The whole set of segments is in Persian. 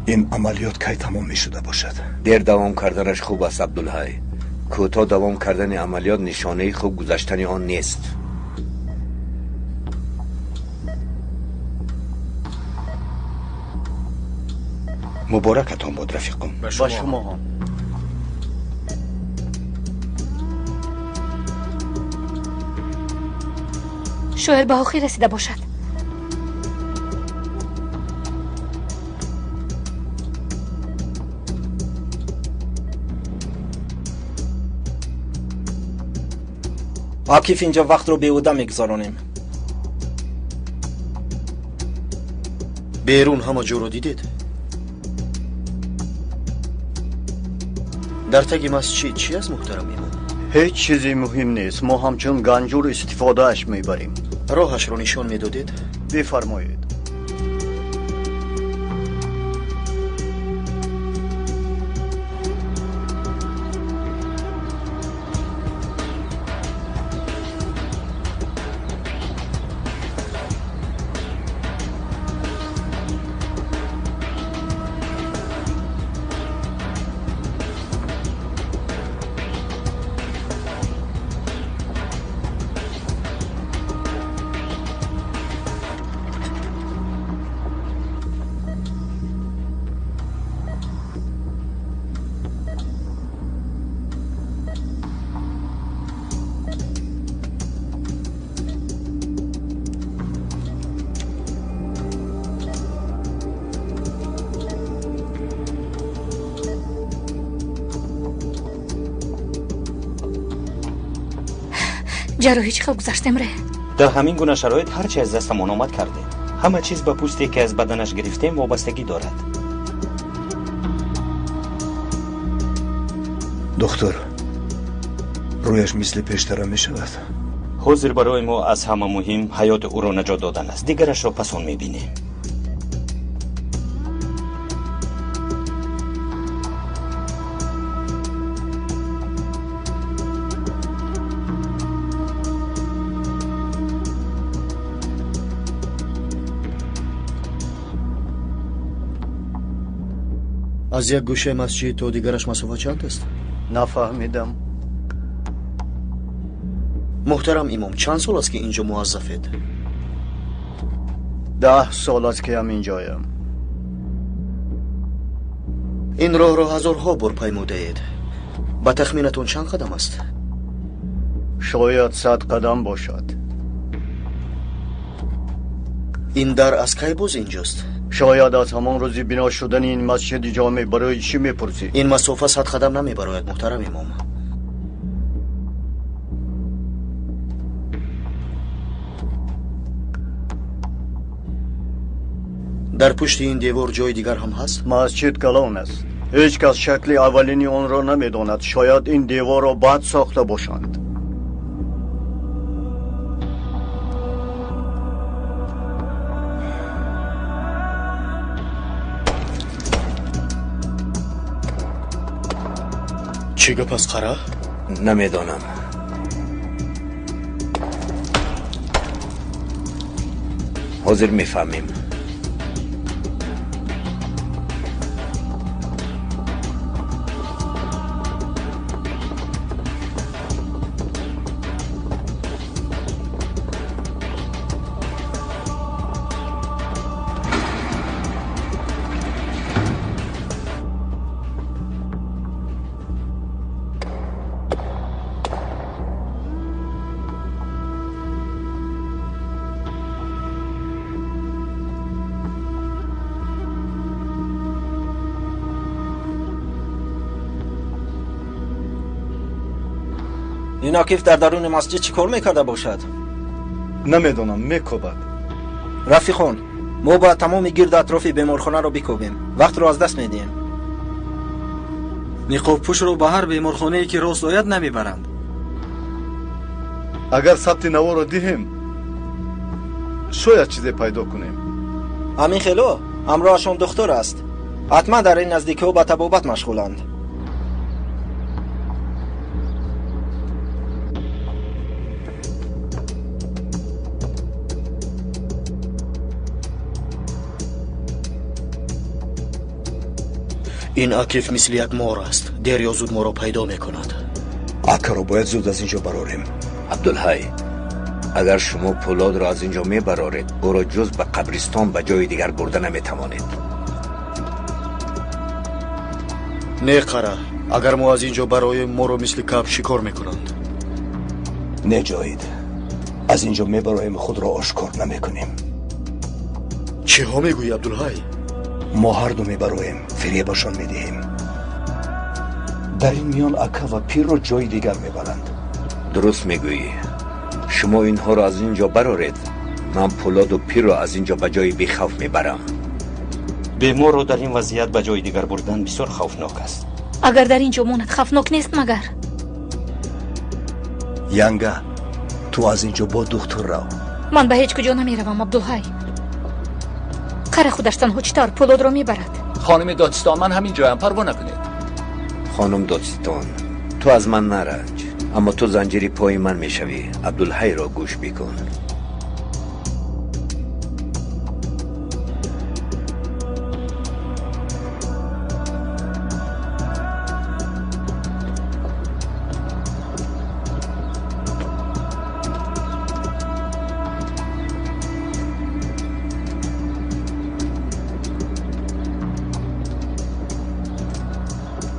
این عملیات کی تمام می شده باشد؟ دیر دوام کردنش خوب است عبدالحی. کوتاه دوام کردن عملیات نشانه خوب گذشتن آن نیست. مبارکتان باد رفیقم. با شما هم. شاید به آخر رسیده باشد. عاکف اینجا وقت رو بیهوده میگذارونیم. بیرون همه جو رو دیدید؟ در تگ مسجد چی از محترم امام؟ هیچ چیزی مهم نیست. ما همچون گنجور استفاده اش میبریم. راهش رو نشان میدادید؟ بفرمایید. جراحی چقدر گذشتم ره؟ در همین گونه شرایط هرچی از دستمون آمد کرده. همه چیز به پوستی که از بدنش گرفتیم وابستگی دارد. دکتر، رویش مثل پیشتر می شود؟ حاضر برای ما از همه مهم حیات او را نجات دادن است. دیگرش را پسون می بینیم. از یک گوشه مسجد تا دیگرش مسافت چند است؟ نفهمیدم. محترم امام، چند سال است که اینجا موظفید؟ 10 سال است که هم اینجایم. این راه را هزارها بار پیموده اید. با تخمینتون چند قدم است؟ شاید 100 قدم باشد. این در از کی باز اینجاست؟ شاید از همان روزی بنا شدن این مسجد جامع. برای چی میپرسی؟ این مسافت 100 قدم نمیبراید محترم امام. در پشت این دیوار جای دیگر هم هست؟ مسجد کلان است. هیچ کس شکل اولینی آن را نمیداند. شاید این دیوار را بعد ساخته باشند. چی گپ است قره؟ نمیدانم. حاضر میفهمیم. این عاکف در درون مسجد چی کار میکرده باشد؟ نمیدونم. میکوبد. رفیقان، ما باید تمام گرد اطراف بیمارخانه رو بکوبیم. وقت رو از دست میدیم. نقاب پوش رو به هر بیمارخانه‌ای که راست آید نمیبرند. اگر ثبت نوا رو دهیم شاید چیزی پیدا کنیم. همین خیلو همراهشان دختر است. حتما در این نزدیکی ها به طبابت مشغولند. این عاکف مثل یک مار است. دیر یا زود ما را پیدا میکند. آکا رو باید زود از اینجا براریم. عبدالحی، اگر شما پولاد را از اینجا میبرارید او را جز به قبرستان به جای دیگر برده نمیتوانید. نه قره، اگر ما از اینجا برای ما رو مثل کب شکار میکنند. نه جاید، از اینجا میبرایم خود را آشکار نمیکنیم. چه ها میگویی عبدالحی؟ ما هر دو میبرایم فریبشان میدهیم. در این میان اکا و پیر را جای دیگر میبرند. درست میگویی. شما اینها را از اینجا برارید، من پولاد و پیر را از اینجا به جای بیخوف میبرم. بیمار رو در این وضعیت به جای دیگر بردن بسیار خوفناک است. اگر در اینجا موند خوفناک نیست مگر؟ ینگه، تو از اینجا با دختر رو. من به هیچ کجا نمیروم عبدالحی. قره خودش تنها چطور پولاد را میبرد؟ خانم دادستان، من همین جایم، پروا نکنید. خانم دادستان، تو از من نرنج، اما تو زنجیری پای من میشوی. عبدالحی را گوش بکن.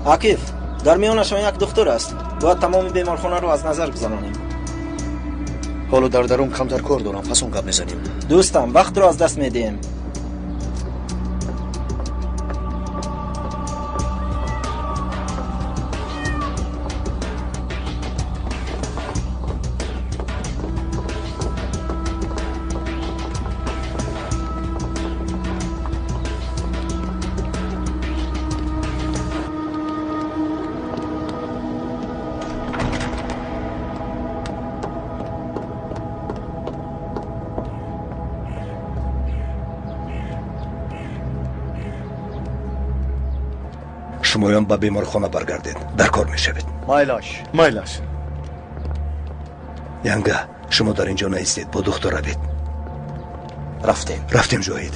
عاکف، در میانشان یک دختر است. باید تمام بیمارخانه رو از نظر گذرانیم. حالا در درون کمتر کار دارم، پس اون گپ میزنیم. دوستم، وقت رو از دست میدیم. شمایان به بیمارخانه برگردید، در کار میشوید. مایلاش ینگه، شما در اینجا نیستید، با دختر روید. رفتیم جاید.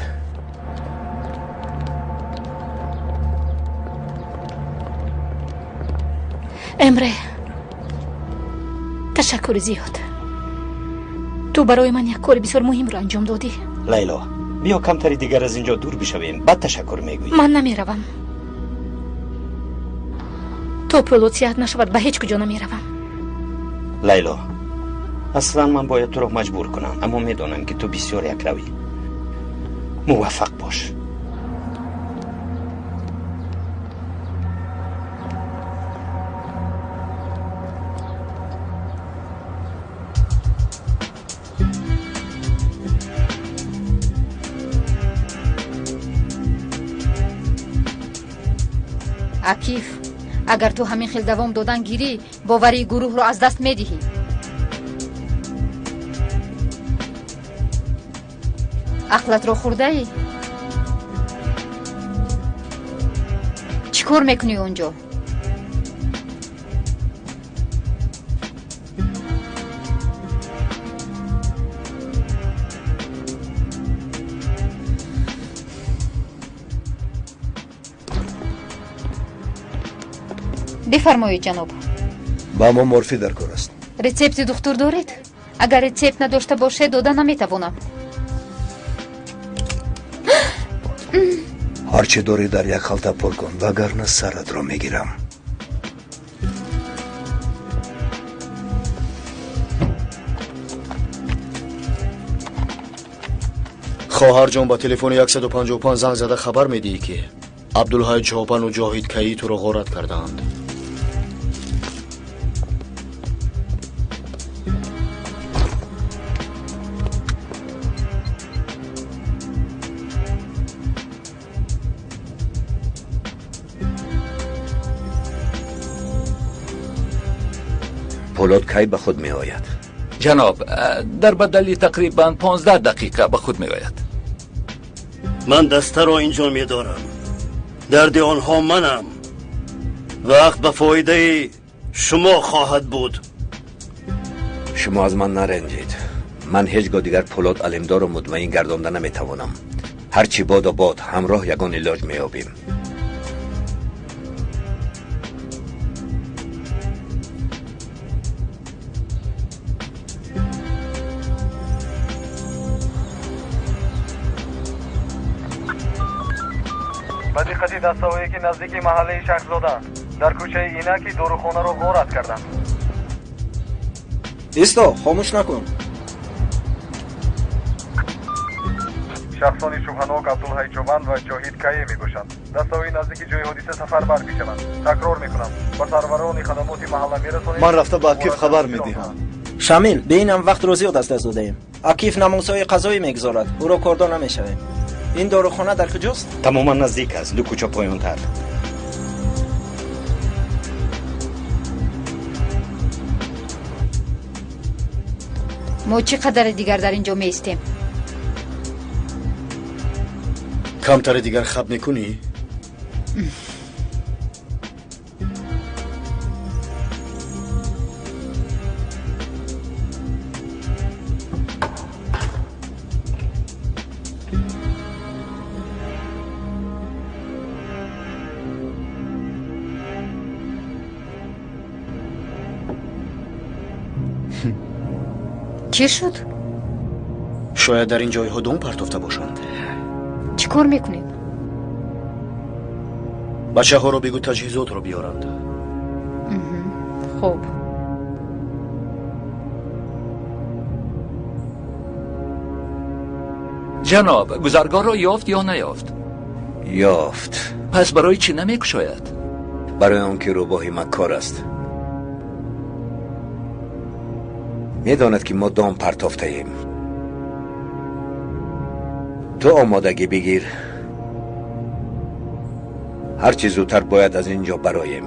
امره، تشکر زیاد. تو برای من یک کار بسیار مهم را انجام دادی. لیلا، بیا کمتری دیگر از اینجا دور بشویم، بعد تشکر میگویی. من نمیروم. تو پولاد صحت نشود به هیچ کجا نمیروم. لیلا، اصلا من باید تو را مجبور کنم، اما میدانم که تو بسیار یک روی. موفق باش. عکیف، اگر تو همین خیل دوام دادن گیری باوری گروه رو از دست میدهی. عقلت رو خورده ای؟ چی کار میکنی اونجا؟ بفرمایید جناب. با ما مورفی در کار است. رسپت دکتر دارید؟ اگر رسپت نداشته باشه داده نمیتوانم. هرچی داری در یک خلطه پر کن، وگرنه سرت را میگیرم. خواهر جان با تلفن 155 زنگ زده خبر میدی که عبدالحی چاپن و جاهید کیی تو را غارت کردند. پولاد کی به خود می آید؟ جناب، در بدلی تقریبا 15 دقیقه به خود می آید. من دسته را اینجا می دارم. درد آنها منم. وقت به فایده شما خواهد بود. شما از من نرنجید. من هیچگاه دیگر پولاد علمدار و مطمئن گردانده نمی توانم. هرچی باد و باد همراه یگان علاج می یابیم. با دقتی دستاویی که نزدیک محله شخزاده در کوچه اینکی داروخانه رو غارت کردند. ایستا، خاموش نکن. شخصانی شبهناک عبدالحی چوبان و جاهید کایی میگوشند. دستاوی نزدیک جای حادثه سفربر میشوند. تکرار میکنم با سروران خدمات محله میرسانید. من رفته با عکیف خبر میدهم. شامیل، به اینم وقت رو زیاد از دست دادیم. عکیف ناموسای قضایی میگذارد. او را کاردار نمیشویم. این داروخانه در کجاست؟ تماما نزدیک است، 2 کوچه پایین‌تر. ما چقدر دیگر در اینجا میستیم؟ کمتر دیگر خب میکنی؟ چی شد؟ شاید در این جایها دام پرتافته باشند. چی کار میکنید؟ بچه ها رو بگو تجهیزات رو بیارند. خوب. جناب، گذرگاه را یافت یا نیافت؟ یافت. پس برای چی نمیکشاید؟ برای آن که روباه مکار است. میداند که ما دام پرتافته ایم. تو آمادگی بگیر. هرچی زودتر باید از اینجا برایم.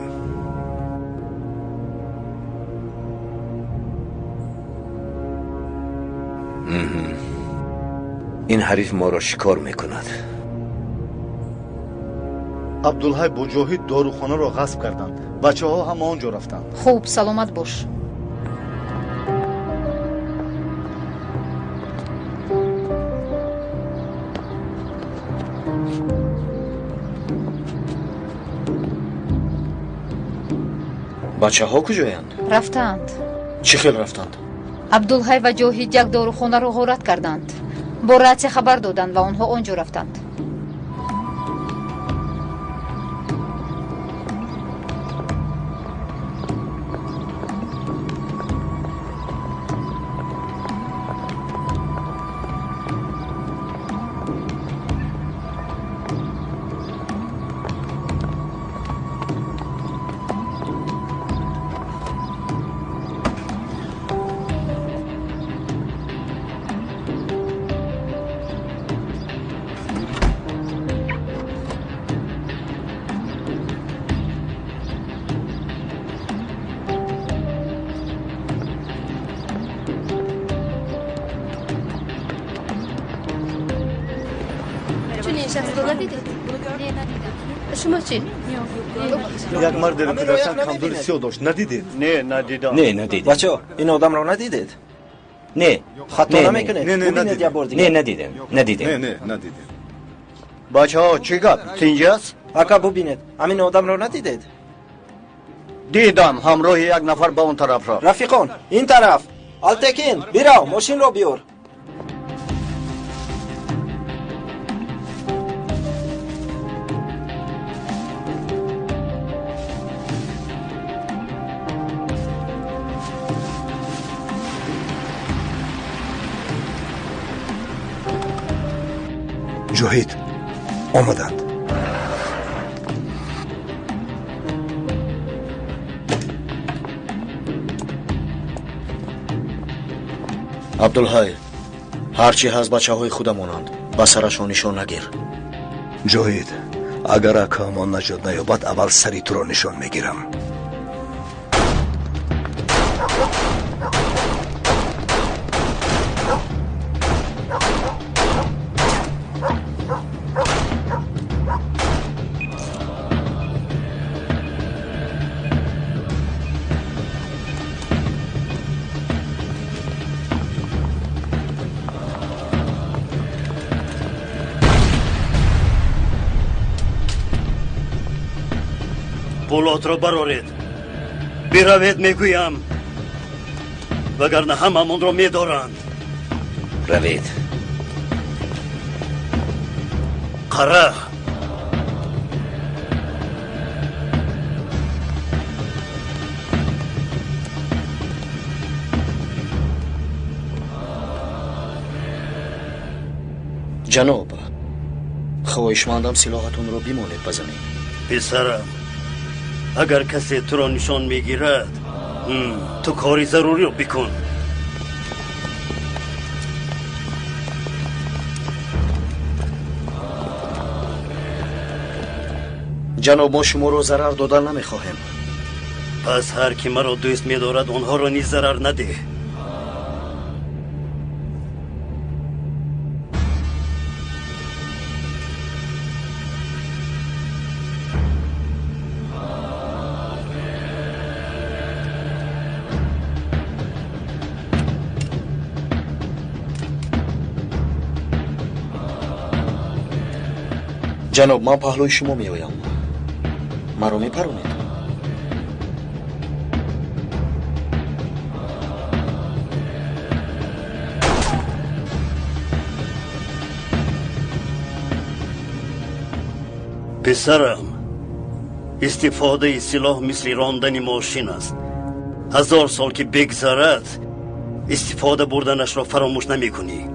این حریف ما را شکار میکند. عبدالحی با جاهید داروخانه را غصب کردند. بچه ها هم آنجا رفتند. خوب، سلامت باش. بچه ها کجایند؟ رفتند. چی خیل رفتند؟ عبدالحی و جاهید یک داروخانه را غارت کردند. با رأس خبر دادند و آنها آنجا رفتند. شما چی؟ یک مرد رو که داشتن کمدور سیاه داشت. ندیدید؟ نه ندیدم. نه ندیدم. بچه این آدم را ندیدید؟ نه. خطا نمیکنید؟ نه ببینید ندیدم. یه بار دیگه. نه ندیدم. ندیدم. نه ندیدید. بچه ها چی گپ؟ اینجاست؟ اکا ببینید همین آدم را ندیدید؟ دیدم همراه یک نفر به اون طرف را. رفیقان این طرف. التکین بیراو ماشین را بیار. جاهید آمدند. عبدالحی هرچی هست بچه های خودمونند. به سرشان نشان نگیر. جاهید اگر اکامان نجات نیابد اول سری تو را نشان میگیرم. پولاد را برارید. بیروید میگویم وگرنه هممون را میدارند. روید. قره جناب خواهشمندم سلاحتون رو بمانید بزنید. پسرم اگر کسی تو را نشان میگیرد تو کاری ضروری رو بکن. جناب ما شما رو ضرر دادن نمیخواهیم. پس هر کی مرا دوست می‌دارد آنها را نیز ضرر نده. جناب من پهلوی شما میآیم. مرا میپرونید. پسرم استفاده سلاح مثل راندن ماشین است. 1000 سال که بگذرد استفاده بردنش را فراموش نمی کنی.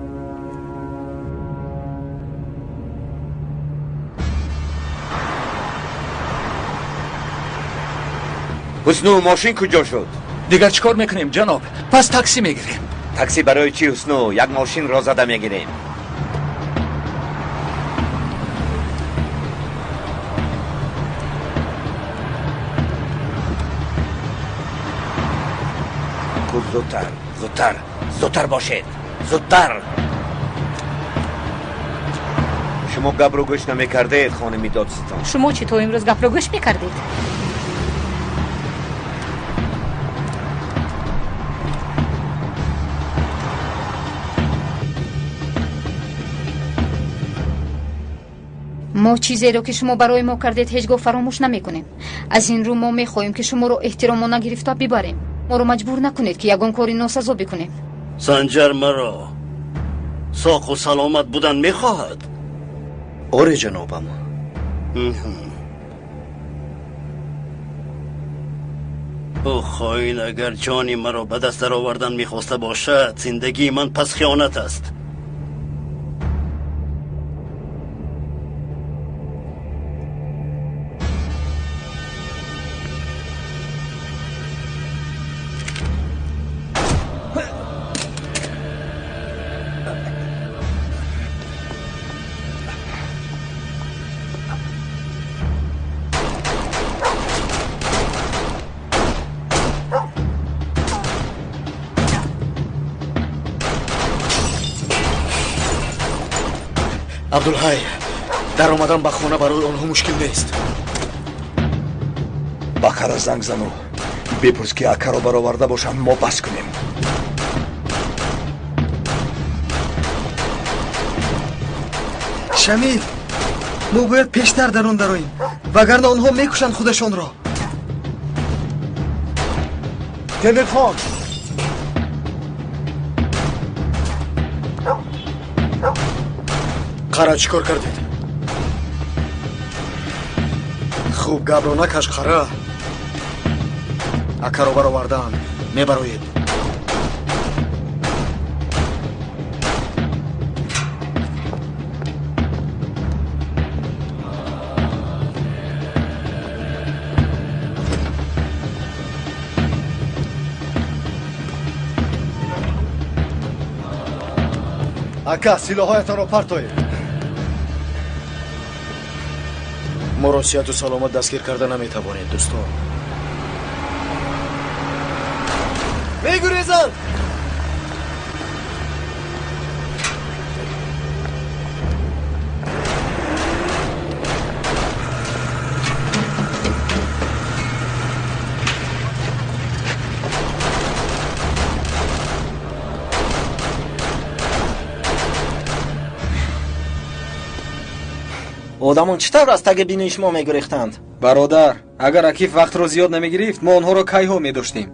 حسنو ماشین کجا شد؟ دیگر چیکار میکنیم جناب؟ پس تاکسی میگیریم. تاکسی برای چی حسنو؟ یک ماشین را زده میگیریم. زودتر باشید. زودتر. شما گپ رو گوش نمیکردید خانمی دادستان؟ شما چطور امروز گپ رو گوش میکردید؟ ما چیزی رو که شما برای ما کردید هیچ گاه فراموش نمیکنیم. از این رو ما میخواهیم که شما رو احترام و نگرفته ببریم. ما رو مجبور نکنید که یگان کاری ناسزا بکنیم. سنجر مرا ساق و سلامت بودن میخواهد. آره جنابم. او خواهین اگر جانی مرا به دست در آوردن میخواسته باشد زندگی من پس خیانت است. عبدالحی در آمدن به خانه برای آنها مشکل نیست. بکر زنگ زنو بپرس که اکر رو برآورده باشن ما بس کنیم. شمید ما باید پیشتر در اون درویم وگرنه آنها میکشند خودشان را. تمر خان قرا چیکار کردید؟ خوب گپ رو نکش قرا. اکر رو برآوردن میبروید. اکا سلاحایتان را پرتایید. ما را صحت و سلامت دستگیر کرده نمیتوانید دوستان. میگریزند. آدمون چطور از تگ بینش ما میگریختند؟ برادر اگر عکیف وقت رو زیاد نمیگرفت ما آنها را کیها میداشتیم.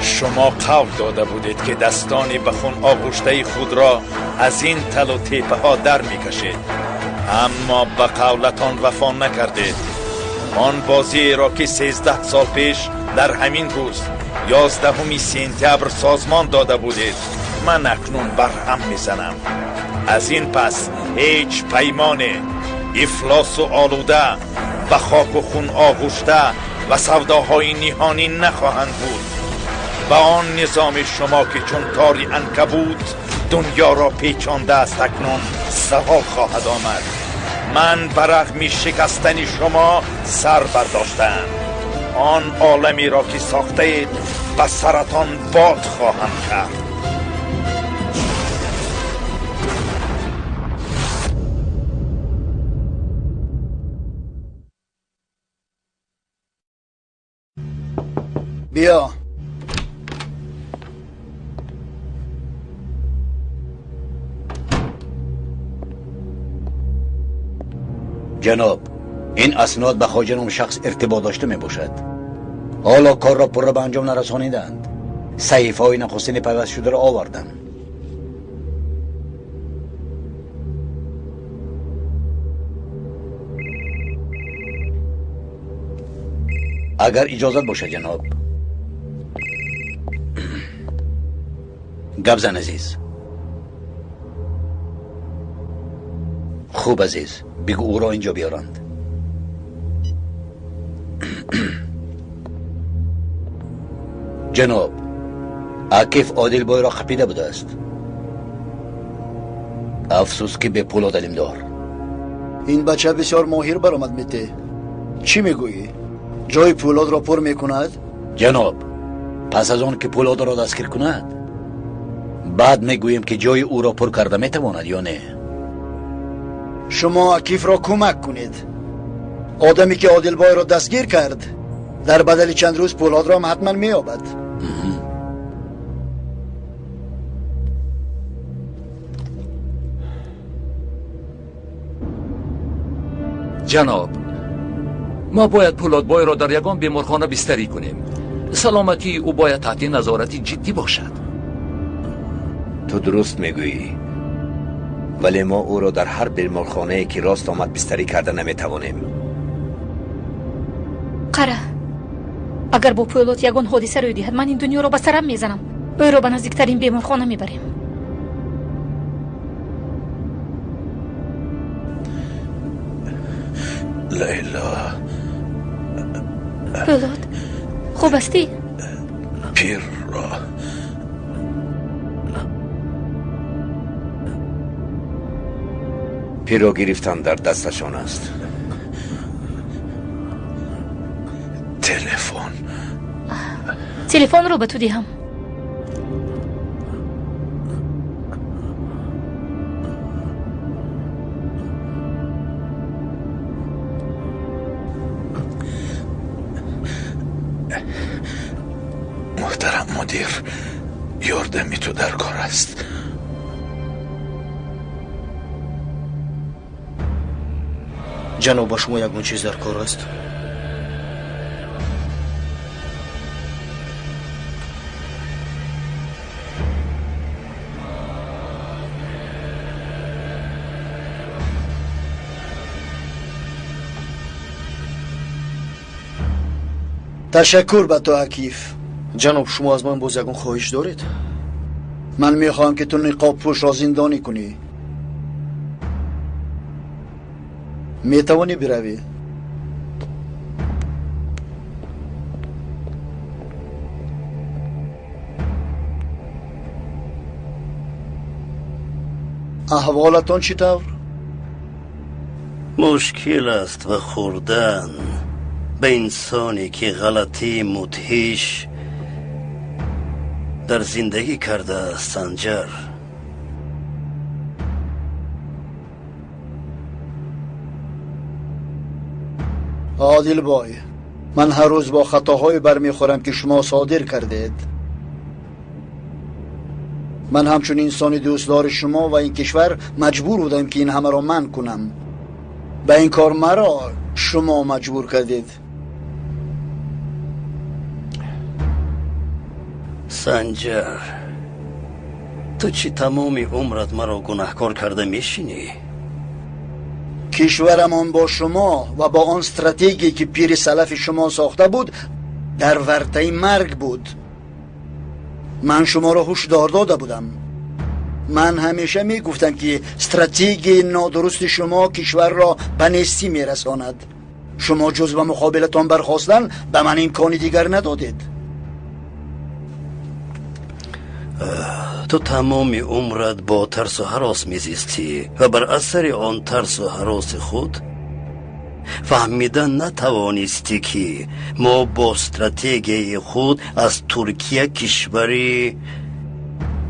شما قول داده بودید که دستانی به خون آغشته خود را از این تل و تیپه ها در میکشید، اما به قولتان وفا نکردید. آن بازی را که 13 سال پیش در همین روز 11 سپتامبر سازمان داده بودید من اکنون بر هم میزنم. از این پس هیچ پیمان افلاس و آلوده و خاک و خون آغشته و سوداهای نهانی نخواهند بود. و آن نظام شما که چون تاری عنکبوت دنیا را پیچانده است اکنون زوال خواهد آمد. من برغم شکستن شما سر برداشتم. آن عالمی را که ساخته اید به سرطان باد خواهم کرد. بیا. جناب، این اسناد به خواجه شخص ارتباط داشته می باشد. حالا کار را پر به انجام نرسانیدند. صحیفه های نخستین پیوست شده را آوردم. اگر اجازت باشه جناب. گبزن عزیز. خوب عزیز، بگو او را اینجا بیارند. جناب، عاکف عادل بای را خپیده بوده است. افسوس که به پولاد علمدار. این بچه بسیار ماهر برآمد میته. چی میگویی؟ جای پولاد را پر میکند؟ جناب، پس از آن که پولاد را دستگیر کند بعد میگوییم که جای او را پر کرده میتواند یا نه. شما عاکف را کمک کنید. آدمی که عادل بای را دستگیر کرد در بدل چند روز پولاد را حتما مییابد. جناب، ما باید پولادبای را در یگان بیمارخانه بستری کنیم. سلامتی او باید تحت نظارتی جدی باشد. تو درست میگویی، ولی ما او را در هر بیمارخانه که راست آمد بستری کرده نمیتوانیم. قره، اگر با پولاد یگان حادثه روی دهد من این دنیا را به سرم میزنم. او را به نزدیکترین بیمارخانه میبریم. لیلا، پولاد خوب هستی؟ پیر را پیرو گرفتن در دستشان است. تلفن رو به تو دهم. محترم مدیر، یاردمی تو در کار است. جناب، شما یگون چیز در کار است. تشکر به تو عاکف. جناب، شما از من باز یگون خواهش دارید؟ من میخواهم که تو نقاب پوش را زندانی کنی. میتوانی بروی؟ احوالتان چطور؟ مشکل است و خوردن به انسانی که غلطی مدهش در زندگی کرده است. سنجر، عادل بای، من هر روز با خطاهای برمیخورم که شما صادر کردید. من همچون انسان دوستدار شما و این کشور مجبور بودم که این همه را من کنم. به این کار مرا شما مجبور کردید. سنجر، تو چی تمام عمرت مرا گناهکار کرده میشینی؟ کشورمان با شما و با آن استراتژی که پیر سلف شما ساخته بود در ورطه مرگ بود. من شما را هشدار داده بودم. من همیشه میگفتم که استراتژی نادرست شما کشور را به نیستی میرساند. شما جز به مقابلتان برخواستن به من امکانی دیگر ندادید. تو تمام عمرت با ترس و هراس میزیستی و بر اثر آن ترس و هراس خود فهمیدن نتوانستی که ما با استراتژی خود از ترکیه کشوری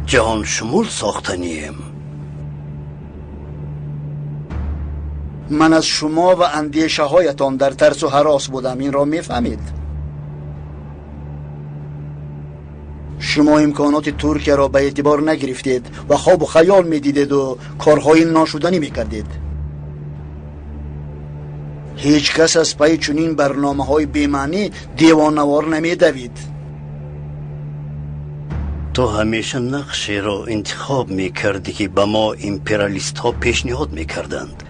جهان شمول ساختنیم. من از شما و اندیشه هایتان در ترس و هراس بودم، این را میفهمید. شما امکانات ترکیه را به اعتبار نگرفتید و خواب و خیال میدیدید و کارهای ناشدنی میکردید. هیچ کس از پای چنین برنامه های بی‌معنی دیوانوار نمیدوید. تو همیشه نقشی را انتخاب میکردی که به ما امپریالیست ها پیشنهاد میکردند.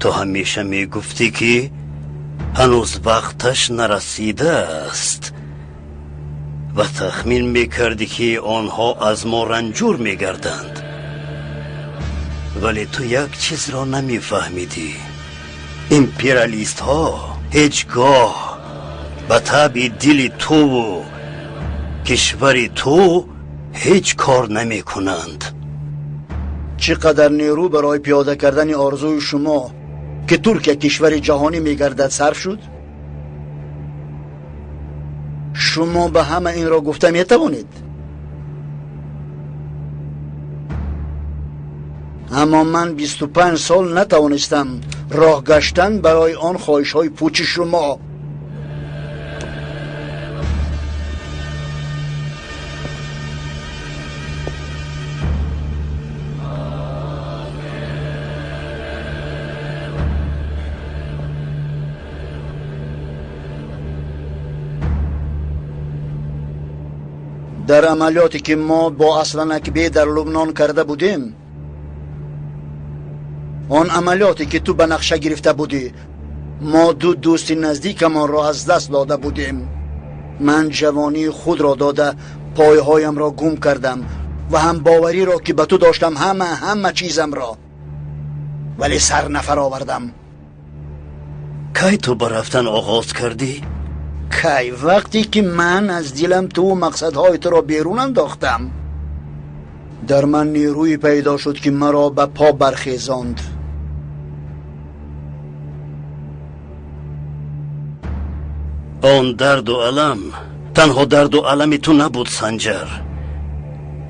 تو همیشه میگفتی که هنوز وقتش نرسیده است و تخمین میکردی که آنها از ما رنجور میگردند. ولی تو یک چیز را نمیفهمیدی. امپریالیست ها هیچگاه به تابع دل تو و کشور تو هیچ کار نمی کنند. چقدر نیرو برای پیاده کردن آرزوی شما که ترکیه کشور جهانی میگردد صرف شد؟ شما به همه این را گفته میتوانید، اما من 25 سال نتوانستم راه گشتن برای آن خواهش های پوچ شما. در عملیاتی که ما با اصلان اکبی در لبنان کرده بودیم، آن عملیاتی که تو به نقشه گرفته بودی، ما دو دوست نزدیکمان را از دست داده بودیم. من جوانی خود را داده پایهایم را گم کردم و هم باوری را که به تو داشتم همه چیزم را، ولی سر نفر آوردم. کی تو برفتن آغاز کردی؟ کی؟ وقتی که من از دلم تو و مقصدهای تو را بیرون انداختم. در من نیروی پیدا شد که مرا به پا برخیزاند. آن درد و علم تنها درد و علم تو نبود سنجر.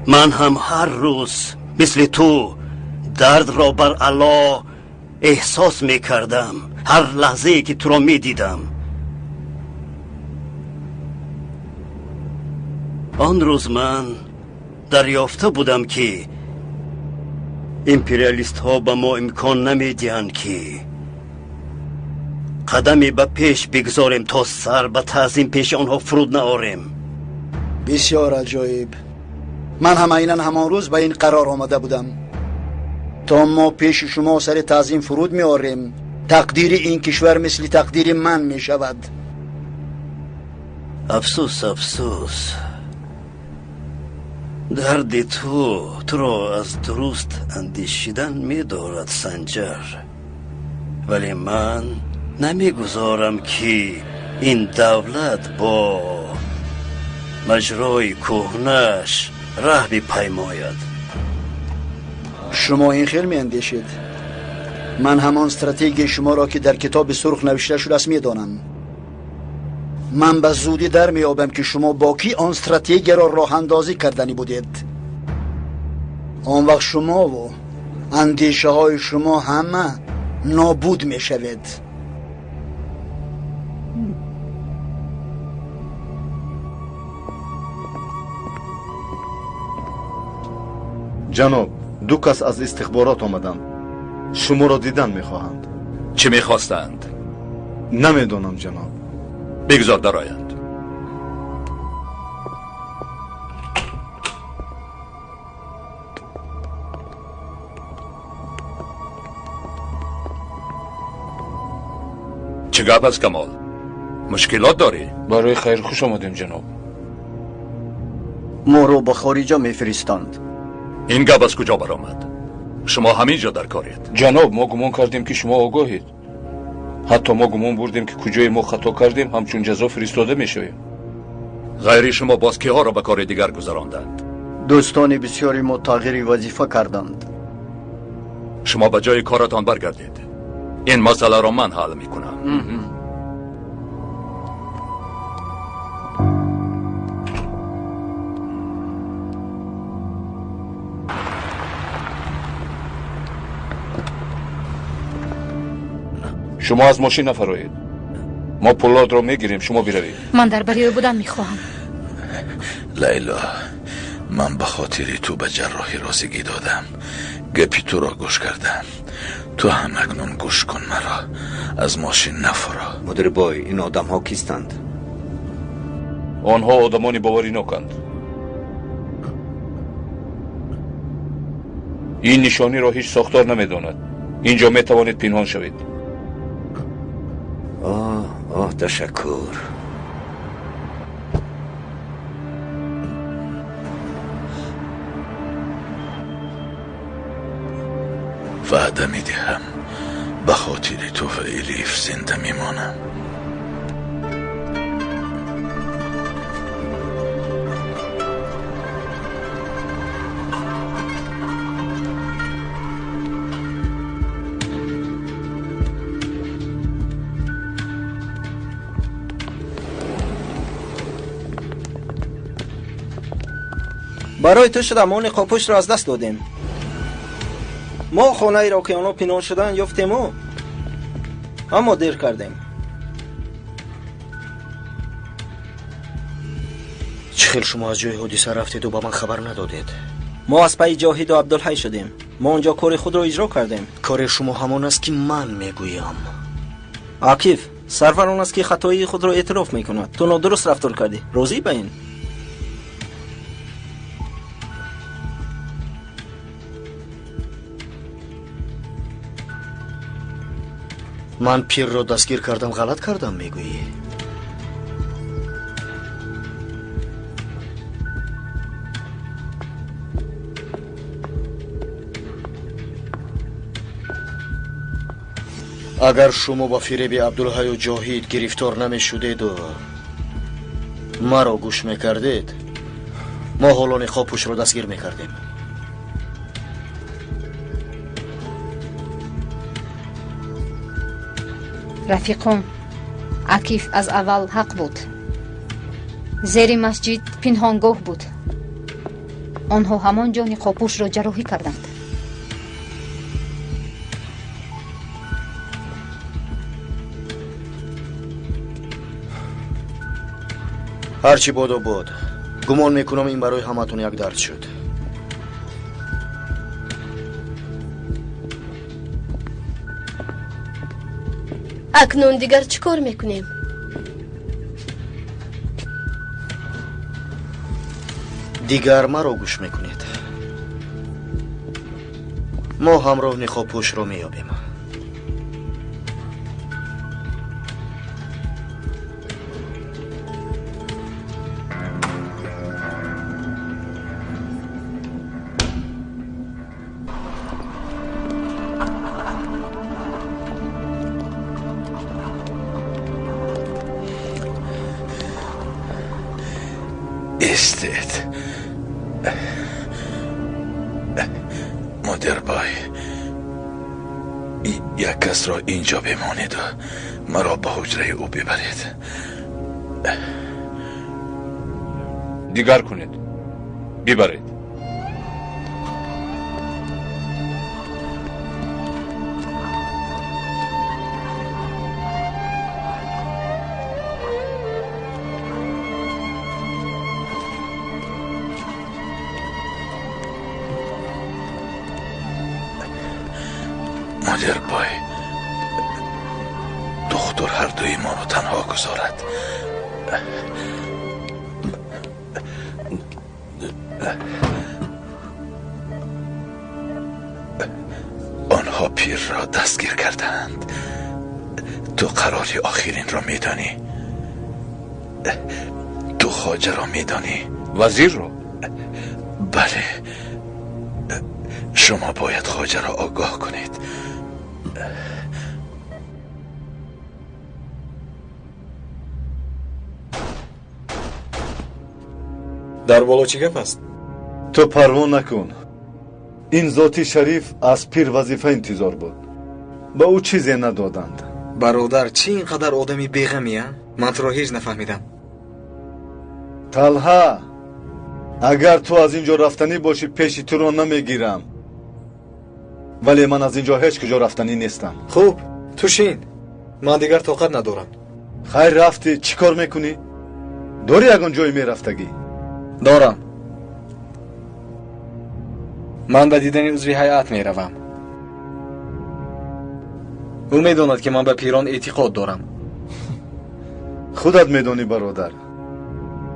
من هم هر روز مثل تو درد را بر علا احساس می کردم هر لحظه که تو را می دیدم. آن روز من دریافته بودم که امپریالیست ها به ما امکان نمی دهند که قدمی به پیش بگذاریم تا سر به تعظیم پیش آنها فرود نآریم. بسیار عجایب. من هم عیناً همان روز به این قرار آمده بودم تا ما پیش شما سر تعظیم فرود می آریم. تقدیر این کشور مثل تقدیر من می شود. افسوس افسوس، درد تو را از درست اندیشیدن می دارد سنجر. ولی من نمیگذارم که این دولت با مجرای کهنش راه بپیماید. شما این خیل می اندیشید. من همان استراتژی شما را که در کتاب سرخ نوشته شده است می دانم. من به زودی در می یابم که شما با کی آن استراتژی را راه اندازی کردنی بودید. آن وقت شما و اندیشه های شما همه نابود می شود. جناب، دو کس از استخبارات آمدند. شما را دیدن میخواهند. چه میخواستند؟ نمیدانم جناب. بگذار درآیند. چه گپ است کمال؟ مشکلات داری؟ برای خیر خوش آمدیم جناب. ما رو به خارجه میفرستند. این گپ از کجا برآمد؟ شما همینجا در کارید؟ جناب، ما گمان کردیم که شما آگاهید. حتی ما گمان بردیم که کجای ما خطا کردیم همچون جزا فرستاده میشویم. غیر شما باز کیها را به کار دیگر گذراندند؟ دوستان بسیاری ما تغییر وظیفه کردند. شما به جای کارتان برگردید. این مسئله را من حل میکنم. شما از ماشین نفرایید. ما پولاد را میگیریم، شما بروید. من در برای بودن میخواهم. لیلا، من به خاطری تو به جراحی راسیگی دادم. گپی تو را گوش کردم. تو هم اکنون گوش کن مرا. از ماشین نفرا. مدیر بای، این آدم ها کیستند؟ آنها آدمانی باوری نکند. این نشانی را هیچ ساختار نمیداند. اینجا میتوانید پنهان شوید. تشکر. وعده میدهم به خاطر تو و الیف زنده میمانم. برای تو شده ما نقابش را از دست دادیم. ما خانه ای را که آنها پنهان شدن یافتیم اما دیر کردیم. چه خیلی شما از جای حادثه رفتید و با من خبر ندادید؟ ما از پی جاهید و عبدالحی شدیم. ما اونجا کار خود را اجرا کردیم. کار شما همان است که من میگویم. عاکف، سرور آن است که خطایی خود را اعتراف میکند. تو نادرست رفتار کردی. راضی به این؟ من پیر را دستگیر کردم غلط کردم میگویی؟ اگر شما با فریب عبدالحی و جاهید گرفتار نمی شدید و مرا گوش میکردید، ما حالا نقابش را دستگیر میکردیم. رفیقان، عکیف از اول حق بود. زیر مسجد پنهانگاه بود. آنها همان جا نقابش را جراحی کردند. هرچی باد و باد، گمان میکنم این برای همتون یک درد شد. اکنون دیگر چیکار میکنیم؟ دیگر مرا گوش میکنید. ما همراه نقابپوش را میابیم. استید مدیر بای، یک کس را اینجا بمانید و مرا به حجره او ببرید. دیگر کنید، ببرید. مدیر بای، دختر هر دوی ما رو تنها گذارد. آنها پیر را دستگیر کردند. تو قراری آخرین را میدانی؟ تو خواجه را میدانی؟ وزیر را؟ بله، شما باید خواجه را آگاه کنید. در بالا چی گپ است؟ تو پروا نکن. این ذاتی شریف از پیر وظیفه انتظار بود. با او چیزی ندادند. برادر چی اینقدر آدمی بیغمیه؟ من تو را هیچ نفهمیدم. طلحه، اگر تو از اینجا رفتنی باشی پیشی تو را نمیگیرم، ولی من از اینجا هیچ کجا رفتنی نیستم. خوب توشین، من دیگر طاقت ندارم. خیر رفتی چی کار میکنی؟ داری یگان جای میرفتگی؟ دارم. من به دیدن عضوی هیئت میروم. او میداند که من به پیران اعتقاد دارم. خودت میدانی برادر،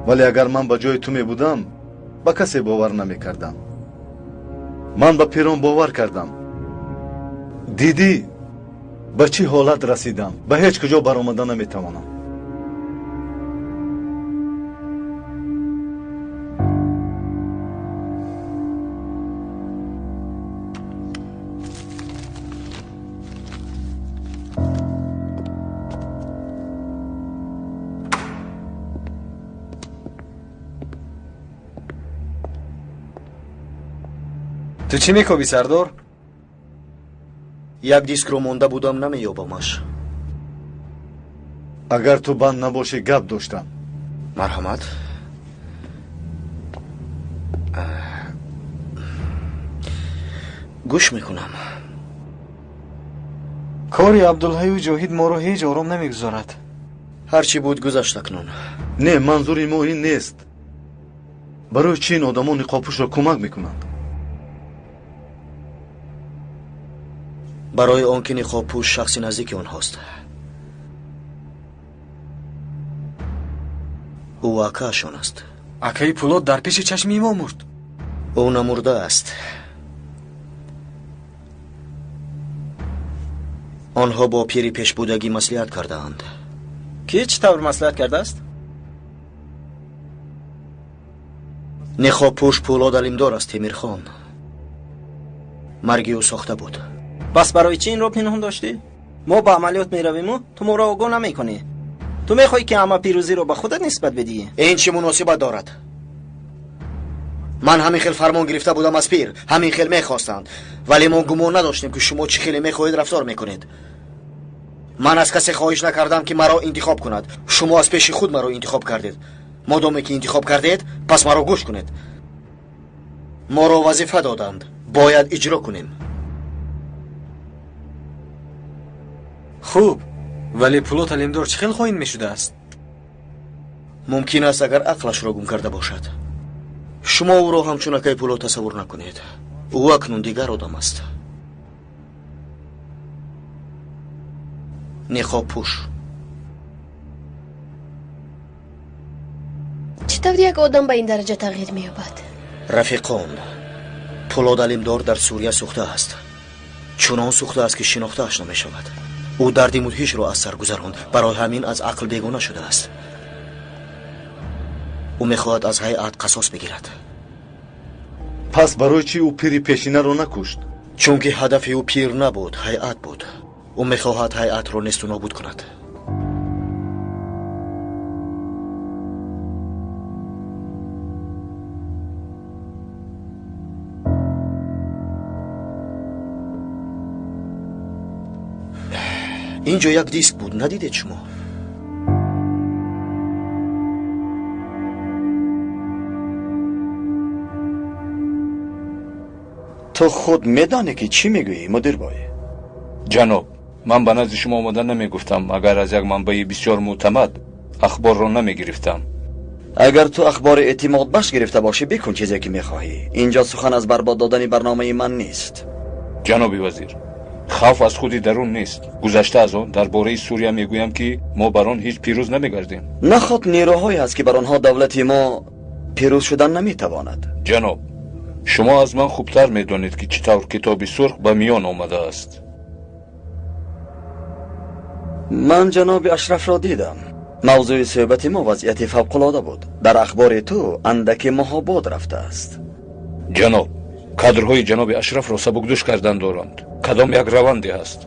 ولی اگر من به جای تو میبودم به کسی باور نمیکردم. من به پیران باور کردم. دیدی به چی حالت رسیدم؟ به هیچ کجا برآمدن نمیتوانم. تو چی میکوبی سردار؟ یک دیسک رو مونده بودم نمییابمش. اگر تو بند نباشی گپ داشتم. مرحمت. گوش میکنم. کاری عبدالحی و جاهید ما رو هیچ آرام نمیگذارد. هرچی بود گذشت اکنون. نه، منظوری ما این نیست. برای چی این آدمان نقابپوش را کمک میکنند؟ برای آنکه نقابپوش شخصی نزدیک آنهاست. او اکهشان است. اکه پولاد در پیش چشمی ما مرد. او نمرده است. آنها با پیری پیش بودگی مصلحت کرده اند. کی چطور مصلحت کرده است؟ نقابپوش پولاد علیمدار است. تیمیر خان مرگی او ساخته بود. بس برای چی این رو پنهان داشتی؟ ما با عملیات می رویم و تو ما را آگاه نمی کنی. تو می خواهی که همه پیروزی رو به خودت نسبت بدی. این چه مناسبت دارد؟ من همین خیل فرمان گرفته بودم از پیر، همین خیل می خواستند، ولی ما گمان نداشتیم که شما چه خیلی می خواهید رفتار میکنید. من از کسی خواهش نکردم که مرا انتخاب کند. شما از پیش خود مرا انتخاب کردید. مادامی که انتخاب کردید پس مرا گوش کنید. ما را وظیفه دادند، باید اجرا کنیم. خوب، ولی پولاد علیمدار چه خیلی خواهید میشده است؟ ممکن است اگر عقلش را گم کرده باشد. شما او را همچون اکه پولاد تصور نکنید. او اکنون دیگر آدم است. نقابپوش. چطور یک آدم به این درجه تغییر می‌یابد؟ رفیقان، پولاد علیمدار در سوریه سوخته است. چنان سوخته است که شناخته‌اش نمی‌شود. او دردی مدهش را از سر گذراند، برای همین از عقل بیگانه شده است. او میخواهد از هیئت قصاص بگیرد. پس برای چی او پیری پیشینه را نکشت؟ چون که هدف او پیر نبود، هیئت بود. او میخواهد هیئت را نیست و نابود کند. اینجا یک دیسک بود، ندیدید شما؟ تو خود میدانی که چی میگویی مدیر بای؟ جناب، من به نزد شما آمدن نمیگفتم اگر از یک منبع بسیار معتمد اخبار را نمیگرفتم. اگر تو اخبار اعتماد بخش گرفته باشی بکن چیزی که میخواهی. اینجا سخن از برباد دادن برنامه من نیست. جناب وزیر، خوف از خودی درون نیست. گذشته از آن درباره سوریه میگویم که ما بر آن هیچ پیروز نمیگردیم. نخود نیروهایی هست که بر آنها دولت ما پیروز شدن نمیتواند. جناب، شما از من خوبتر میدانید که چطور کتاب سرخ به میان آمده است. من جناب اشرف را دیدم. موضوع صحبت ما وضعیت فوق‌العاده بود. در اخبار تو اندک محاباد رفته است. جناب، кадрҳои ҷаноби ашрафро сабукдӯш кардан доранд. кадом як раванде ҳаст?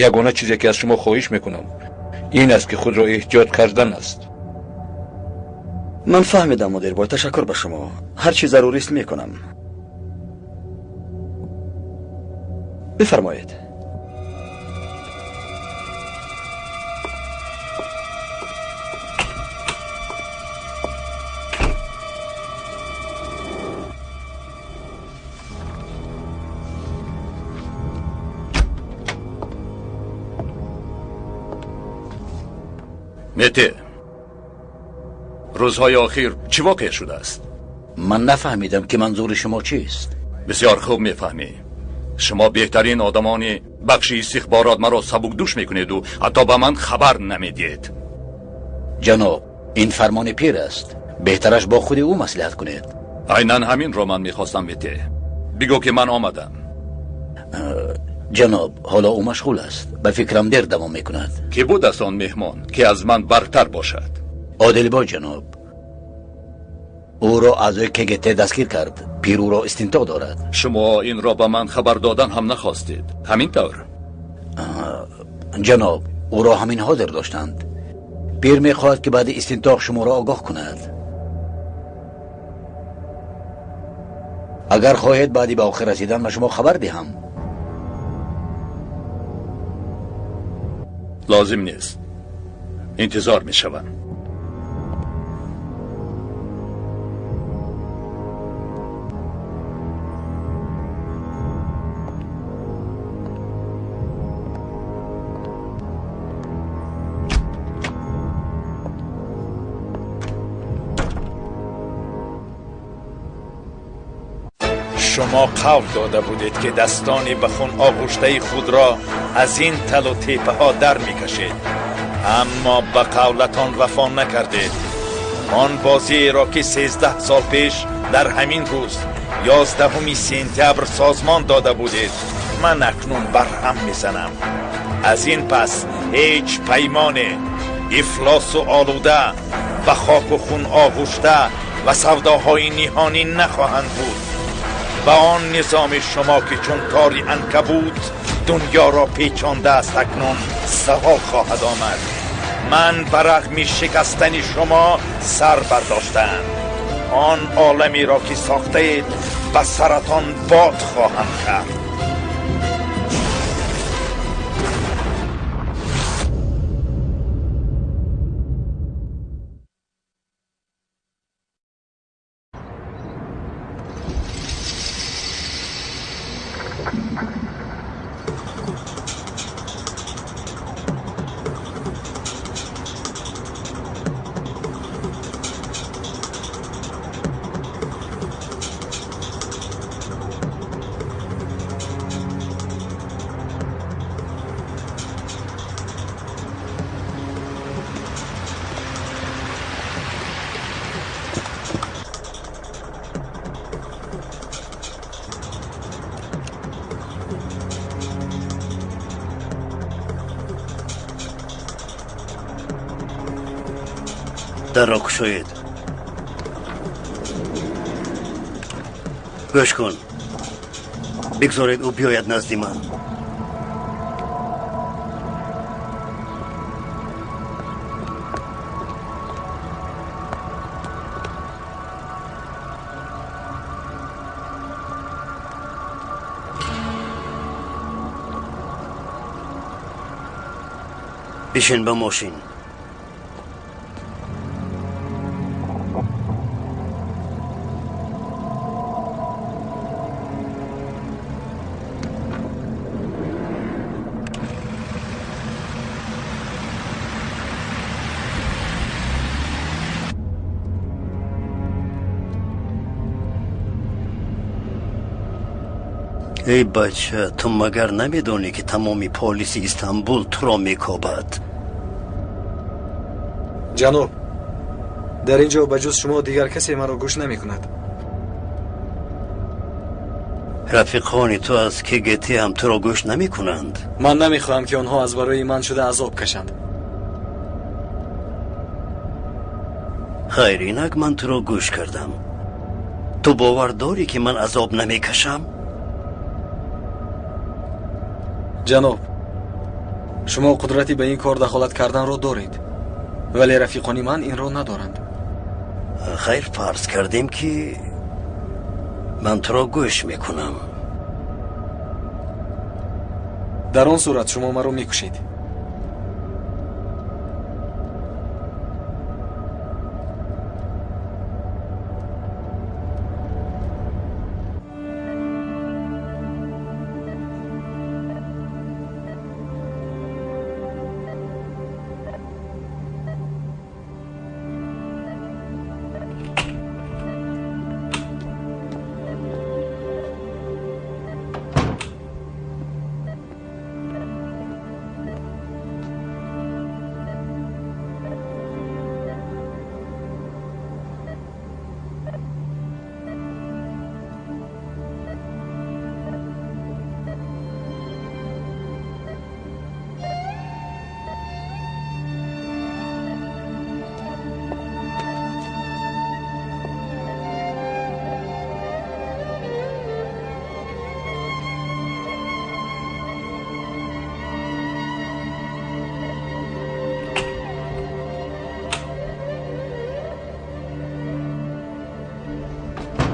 ягона чизе ки аз шумо хоҳиш мекунам ин аст ки худро эҳтиёт кардан аст. من فهمیدم مدیر بای، تشکر به شما. هر چی ضروری است میکنم. بفرمایید. مته روزهای آخر چی واقع شده است؟ من نفهمیدم که منظور شما چیست. بسیار خوب میفهمی. شما بهترین آدمان بخش استخبارات مرا سبکدوش میکنید و حتی به من خبر نمیدید. جناب این فرمان پیر است، بهترش با خود او مصلحت کنید. عیناً همین رو من میخواستم. مته بگو که من آمدم. جناب حالا او مشغول است، به فکرم دیر دوام میکند. که بود است آن مهمان که از من برتر باشد؟ عادل با جناب، او را از کگت دستگیر کرد. پیر او را استنتاق دارد. شما این را به من خبر دادن هم نخواستید، همین طور؟ جناب او را همین حاضر داشتند. پیر میخواهد که بعد استنتاق شما را آگاه کند. اگر خواهید بعدی به آخر رسیدن به شما خبر دهم. لازم نیست، انتظار میشوم. شما قول داده بودید که دستانی به خون آغشته خود را از این تل و تیپه ها در می کشید، اما به قولتان وفا نکردید. آن بازی را که 13 سال پیش در همین روز 11 سپتامبر سازمان داده بودید، من اکنون برهم میزنم. از این پس هیچ پیمان افلاس و آلوده و خاک و خون آغشته و سوداهای نهانی نخواهند بود. و آن نظام شما که چون تاری عنکبوت دنیا را پیچانده است اکنون زوال خواهد آمد. من برغم شکستن شما سر برداشتم. آن عالمی را که ساخته اید به سرطان باد خواهم کرد. در را کشایید. گوش کن، بگذارید او بیاید نزدی من. بشین به ماشین. ای بچه، تو مگر نمیدونی که تمامی پلیس استانبول تو را میکوبد؟ جناب، در اینجا بجز شما دیگر کسی مرا گوش نمی کند. رفیقان تو از کگتی هم تو را گوش نمی کنند. من نمیخواهم که آنها از برای من شده عذاب کشند. خیر، اینک من تو را گوش کردم. تو باور داری که من عذاب نمیکشم؟ جناب، شما قدرتی به این کار دخالت کردن را دارید، ولی رفیقان من این را ندارند. خیر، فرض کردیم که من تو را گوش میکنم. در آن صورت شما مرا میکشید.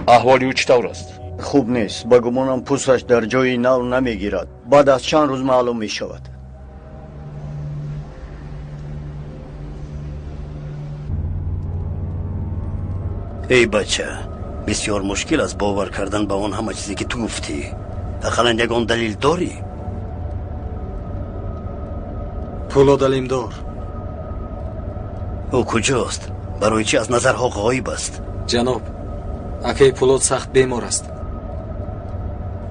احوالی او چطور است؟ خوب نیست. با گمانم پوستش در جای نو نمیگیرد. بعد از چند روز معلوم می شود. ای بچه، بسیار مشکل است باور کردن به اون همه چیزی که تو گفتی. اقلا یگان دلیل داری؟ پولاد علیمدار. او کجاست؟ برای چی از نظرها غایب است؟ جناب، اکای پولاد سخت بیمار است.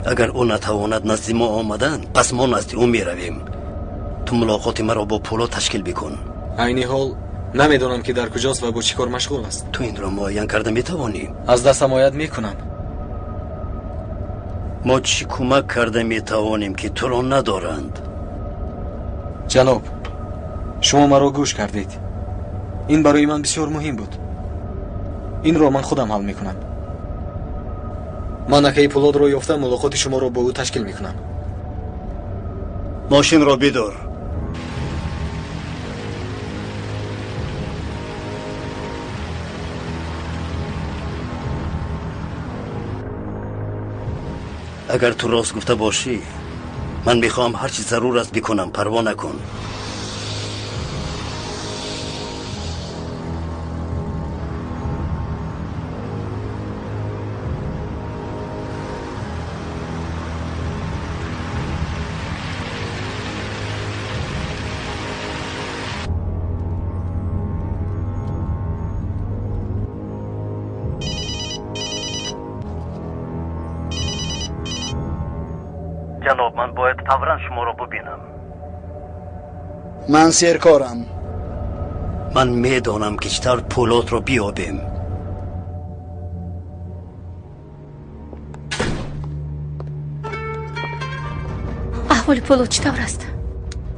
اگر او نتواند نزد ما آمدن، پس ما نزد او می رویم. تو ملاقات مرا با پولاد تشکیل بکن. عینی حال نمیدونم که در کجاست و با چی کار مشغول است. تو این را معین کرده می توانی؟ از دستم آید میکنم. ما چی کمک کرده می توانیم که تو را ندارند؟ جناب، شما مرا گوش کردید. این برای من بسیار مهم بود. این را من خودم حل میکنم. من اکای پولاد را یافتم، ملاقات شما را با او تشکیل میکنم. ماشین را بدار. اگر تو راست گفته باشی، من میخوام هر چی ضرور است بکنم. پروا نکن. جناب، من باید فوراً شما را ببینم. من سرکارم. من میدانم که چطور پولاد را بیابیم. احوال پولاد چطور است؟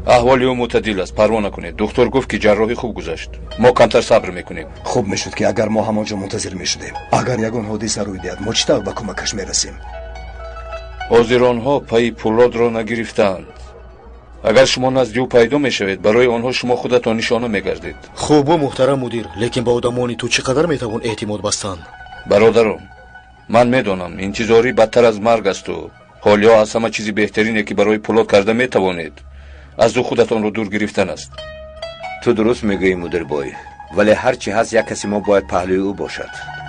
احوالی او معتدل است. پروا نکنید. دکتر گفت که جراحی خوب گذشت. ما کمتر صبر میکنیم. خوب میشد که اگر ما همانجا منتظر میشدیم. اگر یگان حادثه روی دهد، ما چطور به کمکش میرسیم؟ حاضرانها پای پولاد را نگرفتند. اگر شما نزد او پیدا میشوید، برای آنها شما خودتان نشانه میگردید. خوب و محترم مدیر، لیکن با آدمانی تو چقدر میتوان اعتماد بستن؟ برادران، من میدانم انتظاری بدتر از مرگ است و حالیا از همه چیزی بهترینه که برای پولاد کرده میتوانید از او خودتان رو دور گرفتن است. تو درست میگویی مدیر بای، ولی هر چی هست یک کسی ما باید پهلوی او باشد.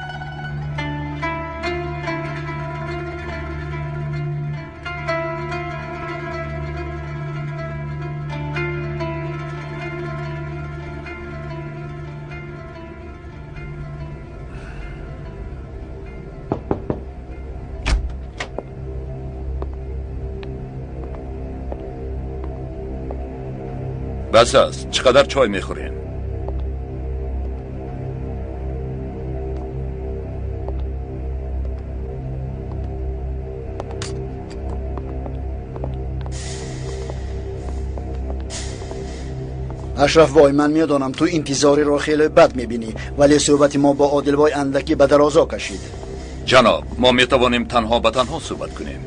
بس است. چقدر چای میخورین؟ اشرف بای، من میدانم تو انتظاری را خیلی بد میبینی، ولی صحبت ما با عادل بای اندکی به درازا کشید. جناب، ما می توانیم تنها به تنها صحبت کنیم.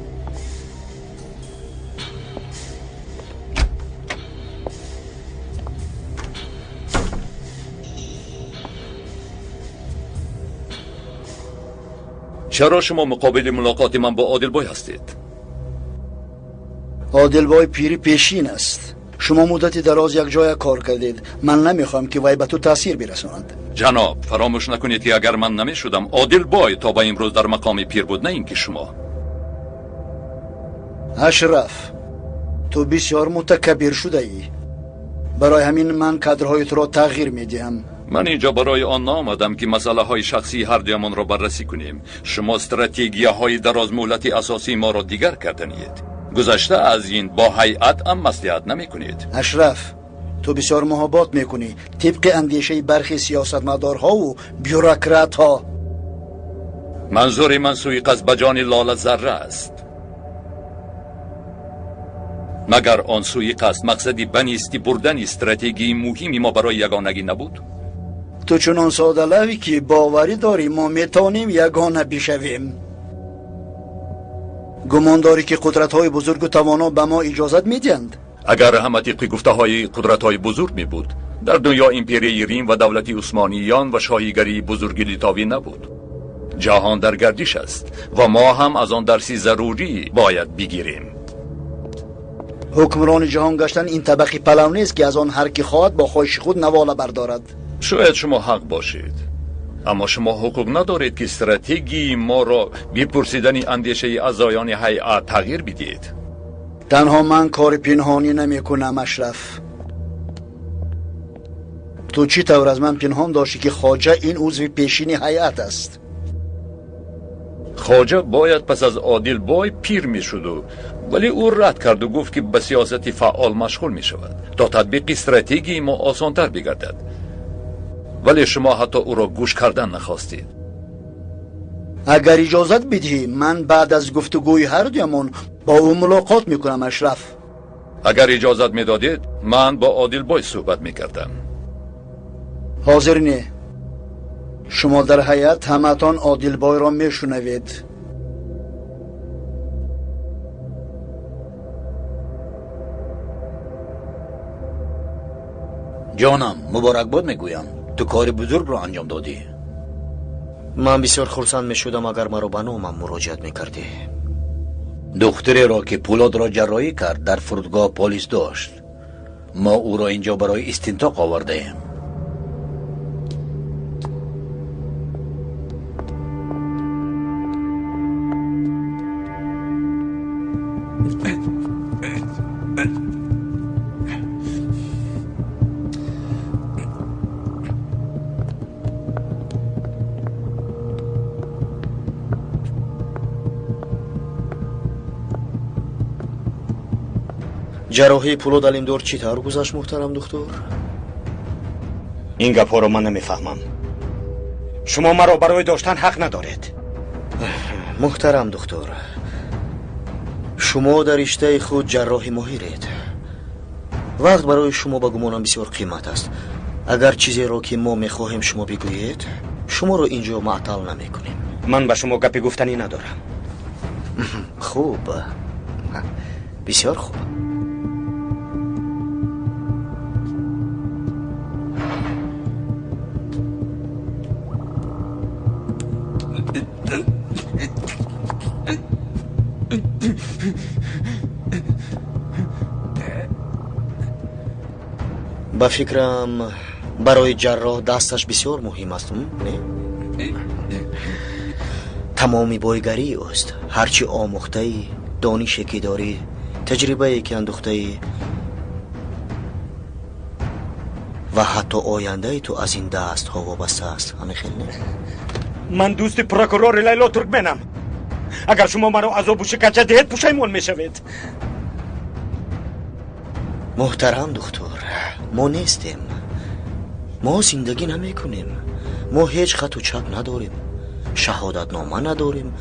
چرا شما مقابل ملاقات من با عادل بای هستید؟ عادل بای پیری پیشین است. شما مدتی دراز یک جای کار کردید. من نمیخوام که وی به تو تاثیر برساند. جناب، فراموش نکنید که اگر من نمیشدم عادل بای تا به امروز در مقام پیر بود، نه اینکه شما. اشرف، تو بسیار متکبر شده ای. برای همین من کادرهای تو را تغییر میدهم. من اینجا برای آن نآمدم که مسئله های شخصی هر دومان را بررسی کنیم. شما استراتژی های دراز مدت اساسی ما را دیگر کردنید. گذشته از این با هیئت هم مصلحت نمی کنید. اشرف، تو بسیار محبت میکنی طبق اندیشه برخی سیاستمدارها و بیوروکرات ها. منظور من سوء قصد به جان لاله ذره است. مگر آن سوء قصد مقصدی بنیستی بردن استراتژی مهمی ما برای یگانگی نبود؟ تو چنان ساده لوحی که باوری داری ما میتونیم یگانه بشویم. گمان داری که قدرت‌های بزرگ و توانا به ما اجازت میدهند؟ اگر همه طبق گفته‌های قدرت‌های بزرگ می بود، در دنیا امپیری ریم و دولت عثمانیان و شاهیگری بزرگ لیتاوی نبود. جهان در گردش است و ما هم از آن درسی ضروری باید بگیریم. حکمران جهان گشتن این طبقی پلو نیست که از آن هر کی خواهد با خواهش خود نواله بردارد. شاید شما حق باشید، اما شما حقوق ندارید که استراتژی ما را بپرسیدن اندیشه اعضایان هیئت تغییر بدید. تنها من کار پنهانی نمی کنم اشرف. تو چی طور از من پنهان داشتی که خواجه این عضو پیشین هیئت است؟ خواجه باید پس از عادل بای پیر می شد، ولی او رد کرد و گفت که به سیاست فعال مشغول می شود تا تطبیق استراتژی ما آسانتر بگردد. ولی شما حتی او را گوش کردن نخواستید. اگر اجازت بدهی من بعد از گفتگوی هر دویمان با او ملاقات میکنم اشرف. اگر اجازت میدادید من با عادل بای صحبت میکردم. حاضر نه. شما در هیئت همتان عادل بای را میشنوید. جانم، مبارک باد میگویم. تو کار بزرگ را انجام دادی. من بسیار خرسند میشدم اگر مرا به نامم مراجعت میکردی. دختری را که پولاد را جراحی کرد در فرودگاه پلیس داشت. ما او را اینجا برای استنتاق آورده ایم. جراحی پولاد علمدار چی طور گذشت محترم دکتر؟ این گپا رو من نمیفهمم. شما مرا برای داشتن حق ندارید. محترم دکتر، شما در رشته خود جراح ماهرید. وقت برای شما به گمانم بسیار قیمت است. اگر چیزی را که ما میخواهیم شما بگویید، شما را اینجا معطل نمیکنیم. من به شما گپی گفتنی ندارم. خوب، بسیار خوب. با فکرم برای جراح دستش بسیار مهم است. نه؟ تمامی بایگری است. هرچی آموخته ای، دانشی که داری، تجربه ای که اندوخته ای و حتی آینده ای تو از این دست ها وابسته است. همه خیلی نه؟ من دوست پروکورور لیلا ترکمنم. اگر شما مرا عذاب و شکنجه دهید پشیمون میشوید. محترم دکتر، ما نیستیم. ما زندگی نمی کنیم. ما هیچ خط و چپ نداریم. شهادت نامه نداریم.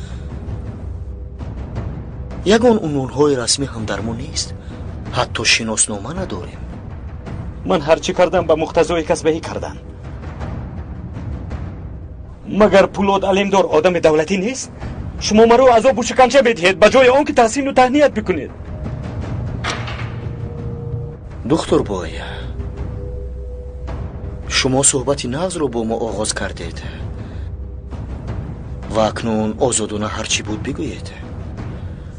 یگان عنوان‌های رسمی هم در ما نیست. حتی شناسنامه نداریم. من هرچی کردم به مقتضای کسبهی کردم. مگر پولاد علمدار آدم دولتی نیست؟ شما مرا عذاب و شکنجه بدهید به جای آن که تحسین و تهنیت بکنید. دکتر بای، شما صحبت نغز رو با ما آغاز کردید و اکنون آزادانه هرچی بود بگویید.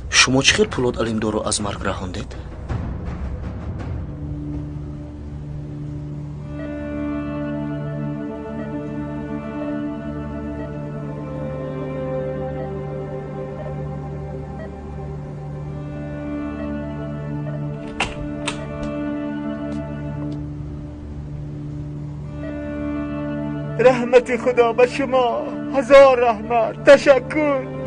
شما چه خیلی پولاد علمدار رو از مرگ رهاندید؟ رحمت خدا به شما، هزار رحمت. تشکر.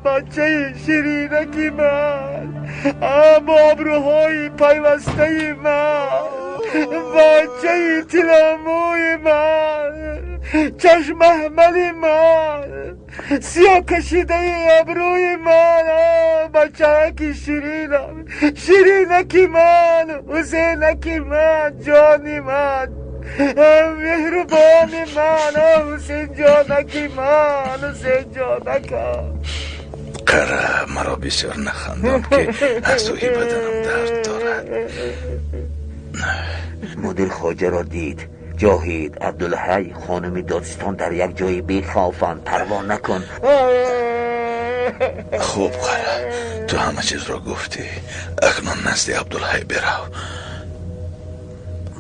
بچه شیرینکی من، ابروهای پیوسته من، بچه تلاموی من، چشم احمل من، سیاه کشیده ابروی من، بچه شیرینکی من، حسینکی من، جانی من، مهربانی من، حسین جانکی من، حسین جانکا. قره مرا بسیار نخندان که اعضای بدنم درد دارد. مدیر خواجه را دید. جاهید، عبدالحی، خانم دادستان در یک جای بخوافند. پروا نکن. خوب قره، تو همه چیز را گفتی. اکنون نزد عبدالحی برو.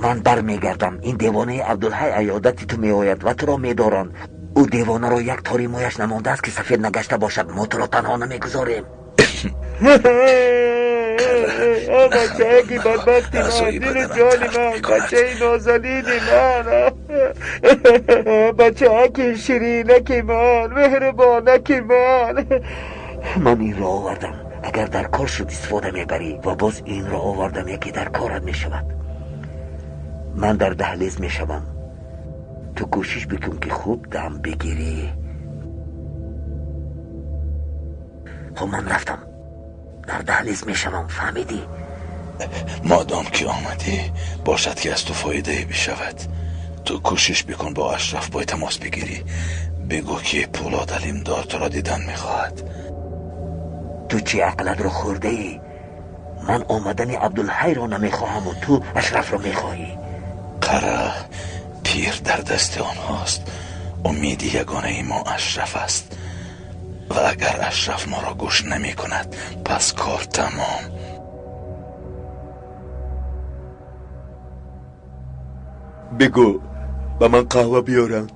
من برمیگردم. این دیوانه عبدالحی عیادت تو میآید و تو را میدارند. او دیوانه را یک تاری مویش نمانده است که سفید نگشته باشد. ما تو را تنها نمیگذاریم. بچه کی بدبختی من، دل جانی من، بچه نازنینی من، بچه کی شیرینکی من، مهربانکی من. من این را آوردم. اگر در کار شد استفاده میبری و باز این را آوردم یکی در کارت میشود. من در دهلیز میشوم. تو کوشش بکن که خوب دم بگیری. خب من رفتم. در دهلیز میشوم. فهمیدی؟ مادام که آمدی باشد که از تو فایده بشود. تو کوشش بکن با اشرف باید تماس بگیری. بگو که پولاد علمدار تو را دیدن میخواهد. تو چی عقلت رو خورده ای؟ من آمدن عبدالحی را نمیخواهم و تو اشرف را میخواهی. قره پیر در دست آنهاست. امید یگانه ما اشرف است و اگر اشرف ما را گوش نمی کند پس کار تمام. بگو به من قهوه بیارند.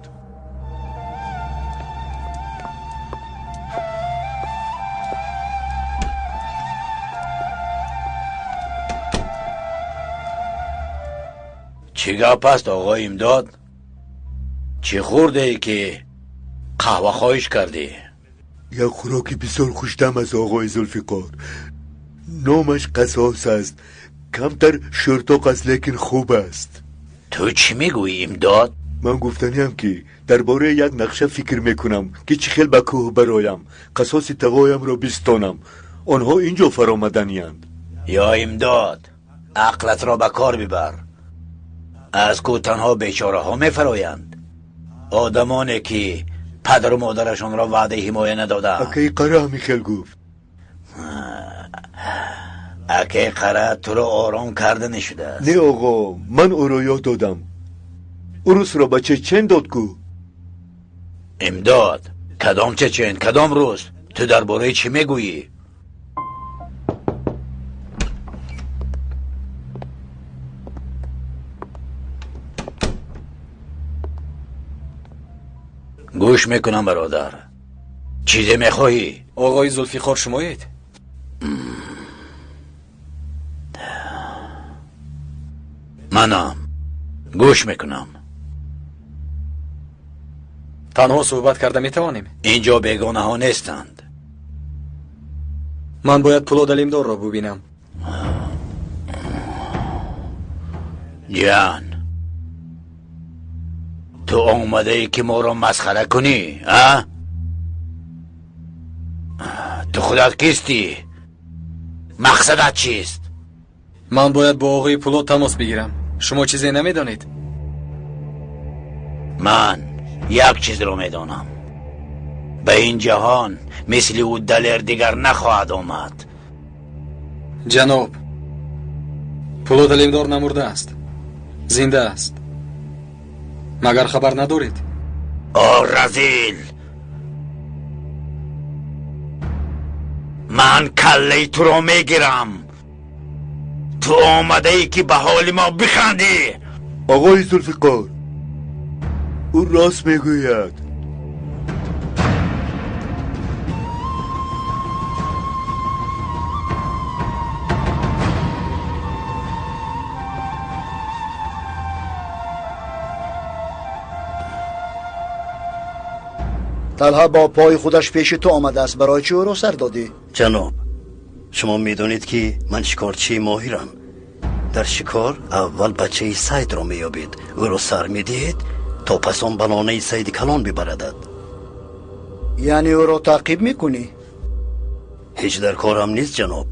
چی گپ است آقای امداد؟ چی خورده ای که قهوه خواهش کردی؟ یک خوراکی بسیار خوشدم از آقای ذوالفقار. نامش قصاص است. کمتر شرطاق است لیکن خوب است. تو چی میگویی امداد؟ من گفتنیم که درباره یک نقشه فکر میکنم که چی خیل به کوه برایم قصاص تقایم را بستانم. آنها اینجا فرامدنیند. یا امداد عقلت را به کار ببر. از کو تنها بیچاره ها میفرایند. آدمانی که پدر و مادرشان را وعده حمایه ندادند. اکی قره همی خیل گفت. اکی قره تو را آرام کرده نشده است. نه آقا من او را یاد دادم. روس را بچه چند داد کو؟ امداد کدام چند کدام روز؟ تو درباره چی میگویی؟ گوش میکنم برادر. چیزی میخواهی؟ آقای ذوالفقار شمایید؟ منم. گوش میکنم. تنها صحبت کرده میتوانیم؟ اینجا بیگانه ها نیستند. من باید پولاد علمدار را ببینم. جان تو آمده ای که ما را مسخره کنی؟ تو خودت کیستی؟ مقصدت چیست؟ من باید با آقای پولاد تماس بگیرم. شما چیزی نمیدانید؟ من یک چیز رو میدونم، به این جهان مثل او دلیر دیگر نخواهد آمد. جناب، پولاد علمدار نمرده است، زنده است. مگر خبر ندارید؟ رزیل، من کله تو رو میگیرم. تو آمده ای که به حال ما بخندی. آقای ذوالفقار، او راست میگوید. طلحه با پای خودش پیش تو آمده است، برای چی او را سر دادی؟ جناب، شما میدونید که من شکارچی ماهرم. در شکار اول بچه سید را میابید، او را سر میدهید تا پس آن بنانه سید کلان ببردد. یعنی او را تعقیب میکنی؟ هیچ در کارم نیست جناب.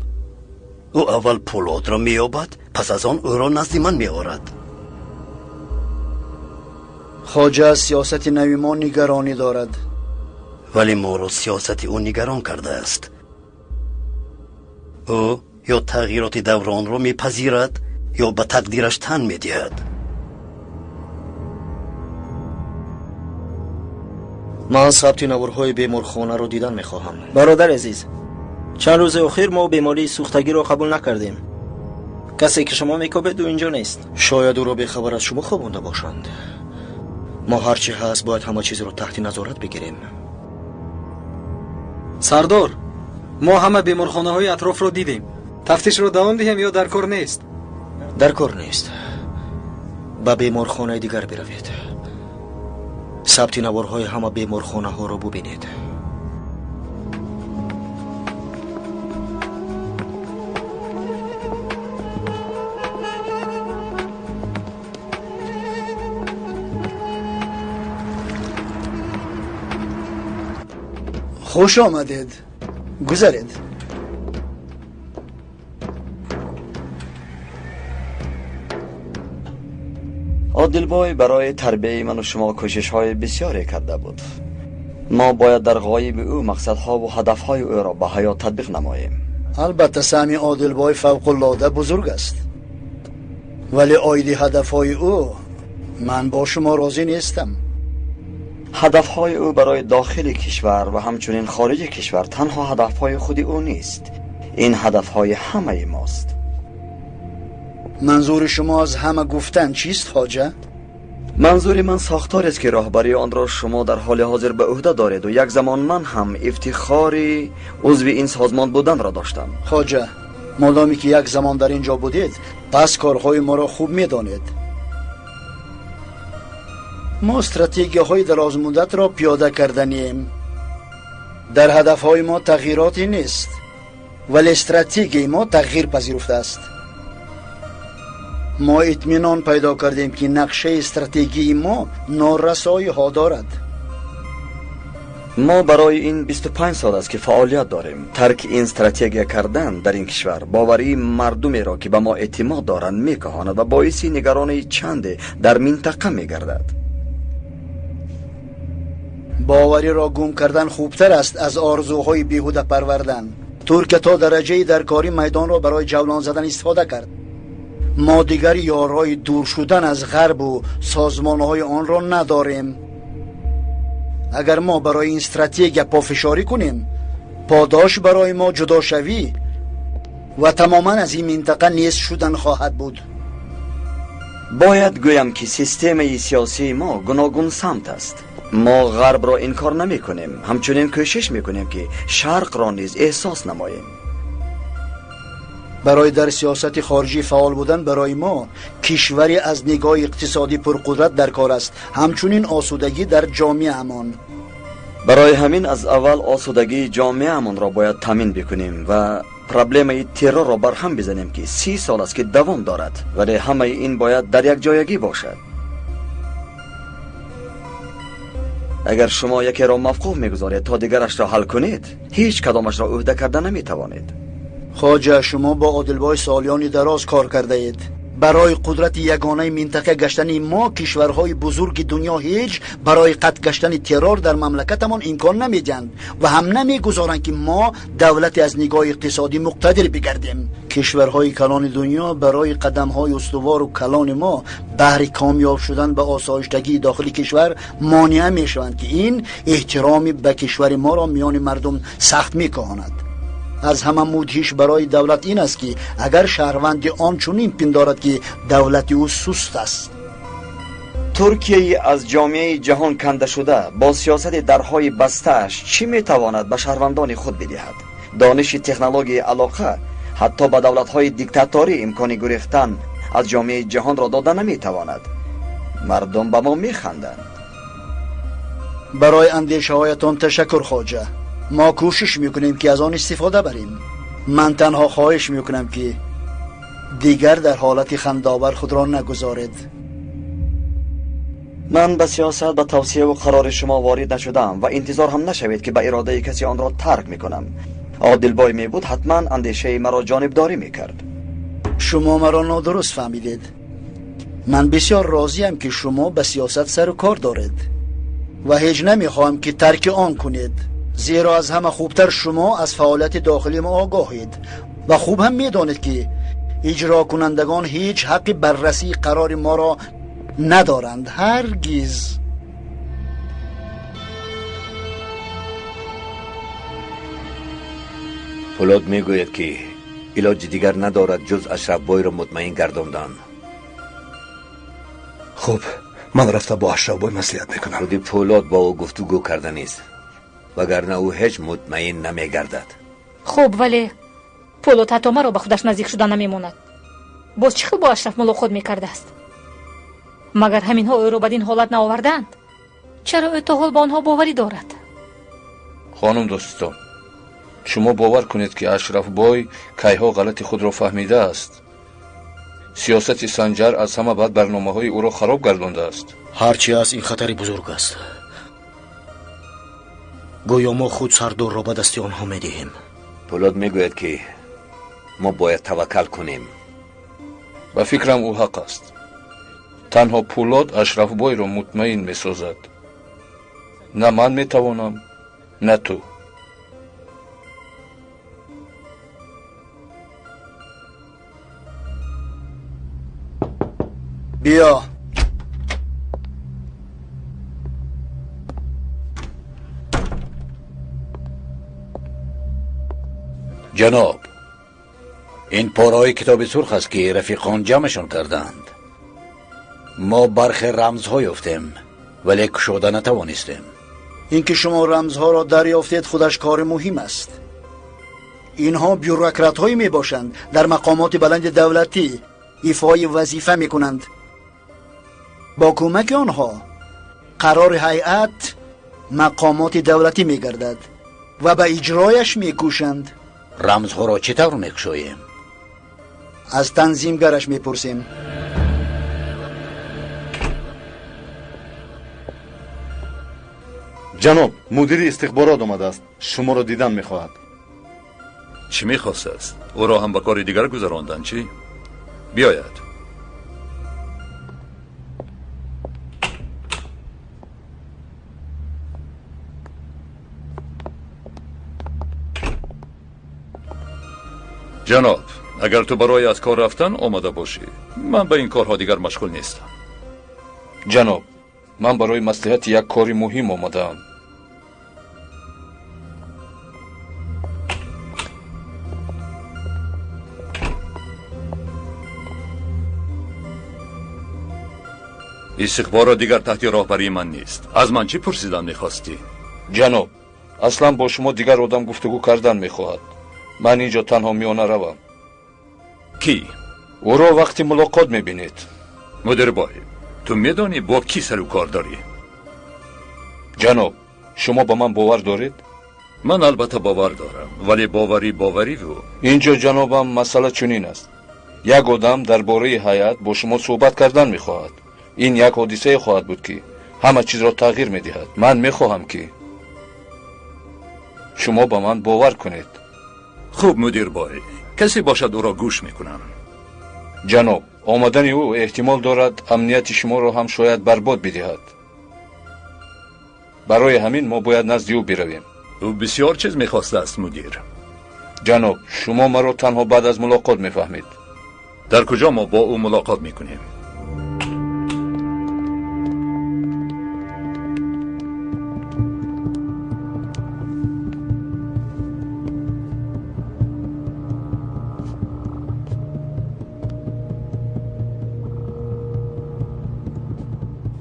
او اول پولاد را میابد، پس از آن او را نزد من میآورد. خواجه از سیاست نوی ما نگرانی دارد، ولی ما را سیاست او نگران کرده است. او یا تغییرات دوران را میپذیرد یا به تقدیرش تن میدهد. من ثبت نوارهای بیمارخانه رو دیدن میخواهم. برادر عزیز، چند روز اخیر ما بیماری سوختگی رو قبول نکردیم. کسی که شما میکوبید او اینجا نیست. شاید او را بخبر از شما خوابونده باشند. ما هرچی هست باید همه چیز رو تحت نظارت بگیریم. سردار، ما همه بیمارخانه های اطراف رو دیدیم. تفتیش رو دوام دهیم یا در کار نیست؟ در کار نیست. به بیمارخانه دیگر بروید. ثبت نوارهای همه بیمارخانه ها رو ببینید. خوش آمدید. گذارید. عادلبای برای تربیه من و شما کوشش های بسیاری کرده بود. ما باید در غایب او مقصدها و هدفهای او را به حیات تطبیق نماییم. البته سهمی عادلبای فوق العاده بزرگ است، ولی آیدی هدفهای او من با شما راضی نیستم. هدفهای او برای داخل کشور و همچنین خارج کشور تنها هدفهای خود او نیست، این هدفهای همه ماست. منظور شما از همه گفتن چیست خواجه؟ منظور من ساختاری است که راهبری آن را شما در حال حاضر به عهده دارید و یک زمان من هم افتخاری عضو این سازمان بودن را داشتم. خواجه، مادامی که یک زمان در اینجا بودید پس کارهای ما را خوب میدانید. ما استراتژی های دراز مدت را پیاده کردنیم. در هدف های ما تغییراتی نیست، ولی استراتژی ما تغییر پذیرفته است. ما اطمینان پیدا کردیم که نقشه استراتژی ما نارسایی ها دارد. ما برای این 25 سال است که فعالیت داریم. ترک این استراتژی کردن در این کشور باوری مردمی را که به ما اعتماد دارند میکهاند و باعث نگرانی چند در منطقه میگردد. باوری را گم کردن خوبتر است از آرزوهای بیهوده پروردن. ترک تا درجه در کاری میدان را برای جولان زدن استفاده کرد. ما دیگر یارای دور شدن از غرب و سازمانهای آن را نداریم. اگر ما برای این استراتژی پافشاری کنیم، پاداش برای ما جدا شوی و تماما از این منطقه نیست شدن خواهد بود. باید گویم که سیستم سیاسی ما گوناگون سمت است. ما غرب را انکار نمی کنیم، همچنین کوشش می کنیم که شرق را نیز احساس نماییم. برای در سیاست خارجی فعال بودن برای ما کشوری از نگاه اقتصادی پرقدرت در کار است، همچنین آسودگی در جامعه امان. برای همین از اول آسودگی جامعه امان را باید تامین بکنیم و پرابلم ترور را برهم بزنیم که 30 سال است که دوام دارد، ولی همه این باید در یک جایگی باشد. اگر شما یکی را موقوف میگذارید تا دیگرش را حل کنید، هیچ کدامش را عهده کرده نمیتوانید. خواجه، شما با عادلبای سالیانی دراز کار کرده اید. برای قدرت یگانه منطقه گشتن ما کشورهای بزرگ دنیا هیچ برای قطع گشتن ترور در مملکتمان امکان نمیدهند و هم نمیگذارند که ما دولت از نگاه اقتصادی مقتدر بگردیم. کشورهای کلان دنیا برای قدمهای استوار و کلان ما بهر کامیاب شدن به آسایشتگی داخل کشور مانع میشوند که این احترام به کشور ما را میان مردم سخت میکاهاند. از همه مدهش برای دولت این است که اگر شهروند آن چنین پندارد که دولت او سست است. ترکیه از جامعه جهان کنده شده با سیاست درهای بسته‌اش چی میتواند به شهروندان خود بدهد؟ دانش تکنولوژی علاقه حتی به دولت‌های دیکتاتوری امکان گریختن از جامعه جهان را داده نمیتواند. مردم به ما میخندند. برای اندیشه هایتان تشکر خواجه. ما کوشش میکنیم که از آن استفاده بریم. من تنها خواهش میکنم که دیگر در حالت خندآور خود را نگذارید. من به سیاست به توصیه و قرار شما وارد نشدم و انتظار هم نشوید که به اراده کسی آن را ترک میکنم. عادل بای می بود حتما اندیشه مرا جانبداری میکرد. شما مرا نادرست فهمیدید. من بسیار راضیم که شما به سیاست سر و کار دارید و هیچ نمیخواهم که ترک آن کنید، زیرا از همه خوبتر شما از فعالیت داخلی ما آگاهید و خوب هم میدانید که اجرا کنندگان هیچ حق بررسی قرار ما را ندارند. هرگز. پولاد میگوید که علاج دیگر ندارد جز اشرف بای را مطمئن گرداندن. خب من رفته با اشرف بای مصلحت میکنم. خودی پولاد با او گفتگو کرده نیست وگرنه او هیچ مطمئن نمیگردد. خب ولی پولاد حتی مرا به خودش نزدیک شدن نمیماند. باز چی خیلی با اشرف ملاقات میکرده است؟ مگر همینها او را بدین حالت نآوردند؟ چرا او تا حال با آنها باوری دارد؟ خانم دوستان، شما باور کنید که اشرف بای کیها غلط خود را فهمیده است. سیاست سنجر از همه بعد برنامه های او را خراب گردانده است. هرچی از این خطری بزرگ است. گویا ما خود سردور را به دستی آنها میدهیم. پولاد میگوید که ما باید توکل کنیم. به فکرم او حق است. تنها پولاد اشرف بای را مطمئن میسازد. نه من میتوانم نه تو. بیا. جناب، این پاره‌های کتاب سرخ است که رفیقان جمعشان کردند. ما برخی رمزها یافتیم ولی گشوده نتوانستیم. اینکه شما رمزها را دریافتید خودش کار مهم است. اینها بیوروکرات هایی می باشند در مقامات بلند دولتی ایفای وظیفه می کنند. با کمک آنها قرار هیئت مقامات دولتی می گردد و به اجرایش می کوشند. رمزها را چطور می کشویم؟ از تنظیمگرش می پرسیم. جناب، مدیر استخبارات آمده است. شما را دیدن می خواهد. چی می خواست است؟ او را هم به کار دیگر گذراندن چی؟ بیاید. جناب، اگر تو برای از کار رفتن آمده باشی، من به این کارها دیگر مشغول نیستم. جناب، من برای مصلحت یک کاری مهم آمدم. استخبار دیگر تحت راهبری من نیست. از من چی پرسیدن میخواستی؟ جناب، اصلا با شما دیگر آدم گفتگو کردن میخواهد. من اینجا تنها میانه روم. کی؟ او را وقتی ملاقات میبینید. مدیر بای، تو میدانی با کی سر و کار داری؟ جناب، شما با من باور دارید؟ من البته باور دارم، ولی باوری و اینجا جنابم مسئله چنین است. یک آدم درباره هیئت با شما صحبت کردن میخواهد. این یک حادثه خواهد بود که همه چیز را تغییر میدهد. من میخواهم که شما با من باور کنید. خوب مدیر بای، کسی باشد او را گوش میکنم. جناب، آمدن او احتمال دارد امنیت شما را هم شاید برباد بدهد. برای همین ما باید نزد او برویم. او بسیار چیز میخواسته است مدیر. جناب، شما مرا تنها بعد از ملاقات میفهمید. در کجا ما با او ملاقات میکنیم؟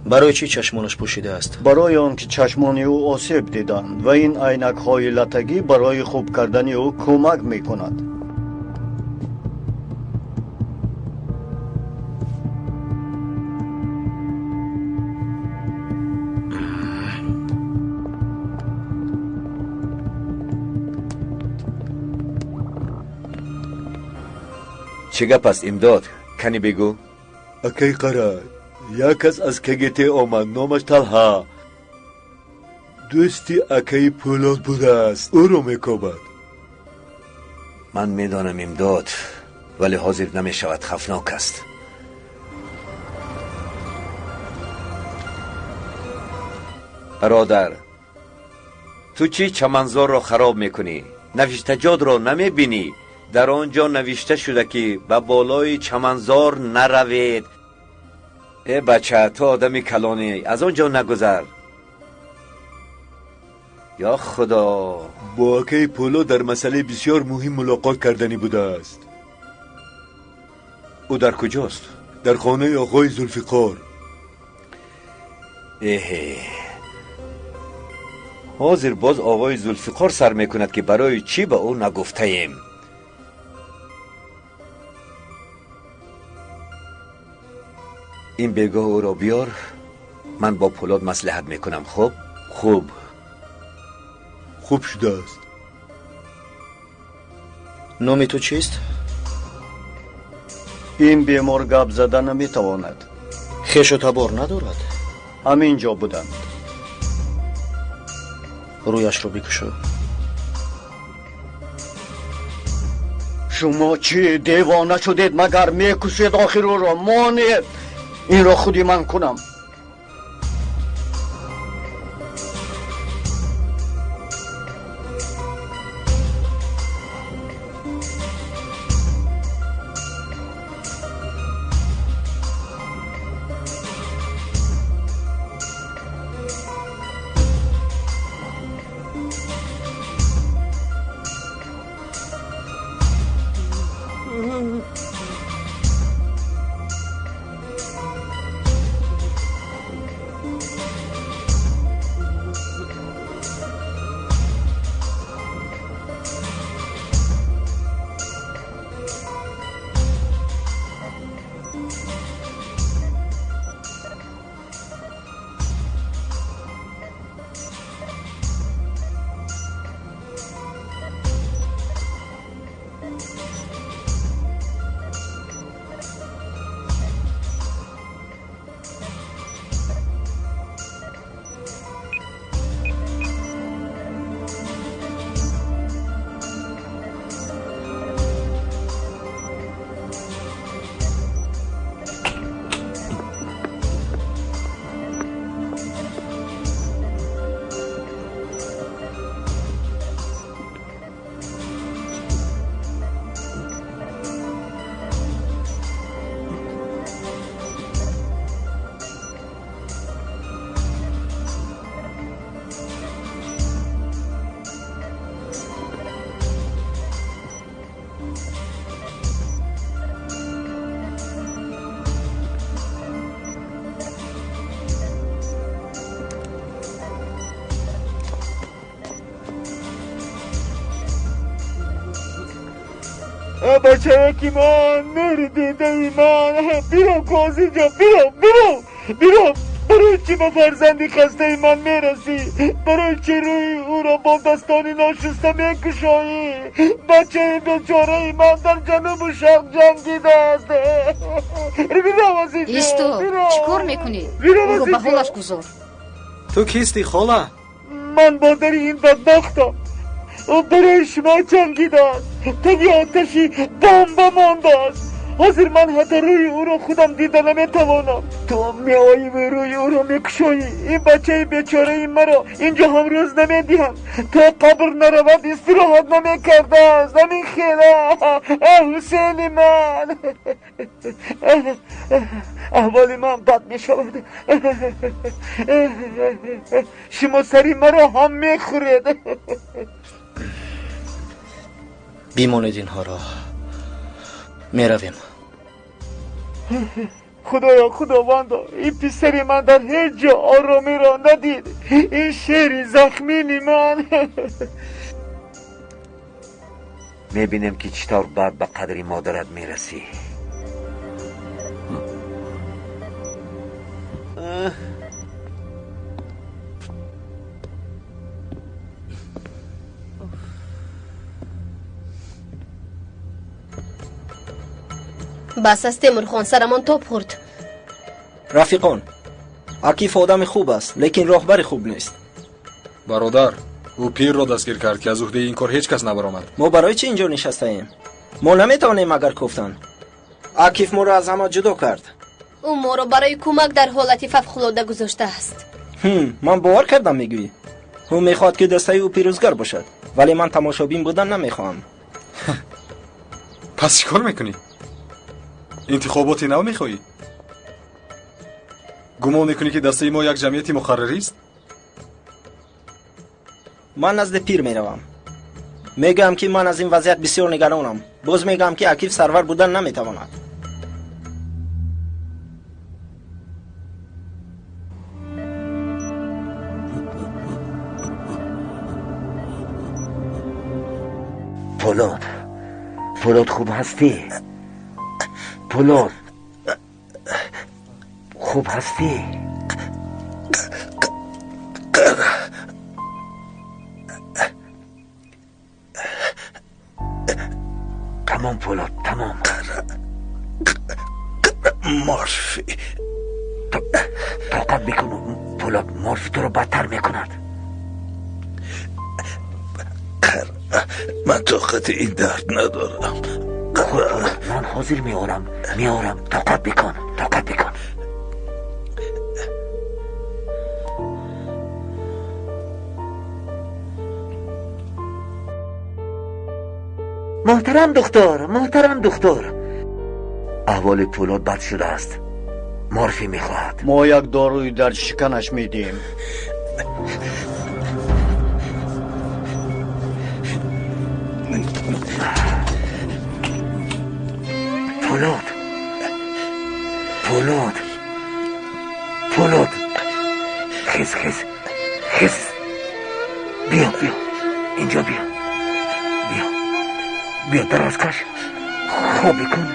برای چی چشمانش پوشیده است؟ برای آن که چشمان او آسیب دیدند و این عینک های لطگی برای خوب کردن او کمک میکند. چه گپ است امداد؟ کنی بگو. اکی قرار یک کس از کگیته آمد، نامش طلحه، دوستی اکی پولاد بوده است، او رو میکوبد. من میدانم امداد، ولی حاضر نمیشود، خفناک است. برادر، تو چی چمنزار را خراب میکنی؟ نوشتجات را نمیبینی؟ در آنجا نوشته شده که به بالای چمنزار نروید. ای بچه، تو آدمی کلانی، از آنجا نگذر. یا خدا، با اکی پولو در مسئله بسیار مهم ملاقات کردنی بوده است. او در کجاست؟ در خانه آقای ذوالفقار. حاضر باز آقای ذوالفقار سر میکند که برای چی به او نگفته ایم. این بگاه او را بیار، من با پولاد مصلحت میکنم. خوب شده است. نام تو چیست؟ این بیمار گپ زده نمیتواند. خیش و تبار ندارد. همینجا بودند. رویش رو بکشو. شما چی دیوانه شدید مگر میکشید آخر او را؟ مانید این را خودی من کنم. بچه که من میری دیده ایمان، بیرو کوزی جا، بیرو. برای چی به فرزندی خسته من میرسی؟ برای چی روی او را با دستانی ناشسته میکشایی؟ بچه بیچاره من در جنوب شرق جنگیده است. ایستو، چیکار میکنی؟ او رو به حالش گذار. تو کیستی خاله؟ من مادر این بدبختم. او برای شما جنگیده است. تگی آتشی بمب مانده است. حاضر من حتی روی او را خودم دیده نمیتوانم. تو میایی و روی او را میکشایی. این بچه بیچاره مرا اینجا هم روز نمیدیم تا قبر نرود استراحت نمیکرده است. همین خیلی حسین من احوال من بد میشود. شما سری مرا هم میخورید. بیمانید اینها را میرویم. خدایا خداوندا این پسری من در هیچ جا آرامی را ندید. این شعری زخمی من. میبینم که چطور بعد به قدری مادرت میرسی. بس است تیمور خان سرمان توپ خورد. رفیقان عکیف آدم خوب است لیکن راهبر خوب نیست. برادر او پیر را دستگیر کرد که از عهده این کار هیچ کس نبرآمد. ما برای چی اینجا نشسته ایم؟ ما نمیتوانیم اگر گفتن. عکیف ما را از همه جدا کرد. او ما را برای کمک در حالت فوق‌العاده گذاشته است. من باور کردم میگویی. او میخواد که دسته او پیروزگر باشد ولی من تماشابین بودن نمیخواهم. پس چیکار میکنی؟ انتخاباتی نو میخوایی؟ گمان میکنی که دسته ما یک جمعیتی مقرری است؟ من نزد پیر میروم. میگم که من از این وضعیت بسیار نگرانم. باز میگم که عکیف سرور بودن نمیتواند. فولاد خوب هستی؟ فولاد خوب هستی؟ تمام فولاد تمام. مورفی طاقت بکن فولاد. مورفی تو رو بدتر میکند. من طاقت این درد ندارم. من حاضر میارم. طاقت بکن. محترم دکتر احوال فولاد بد شده است. مورفی میخواهد. ما یک داروی درد شکنش میدیم. فولاد خیز بیا اینجا بیا دراز کش. خوابی کن.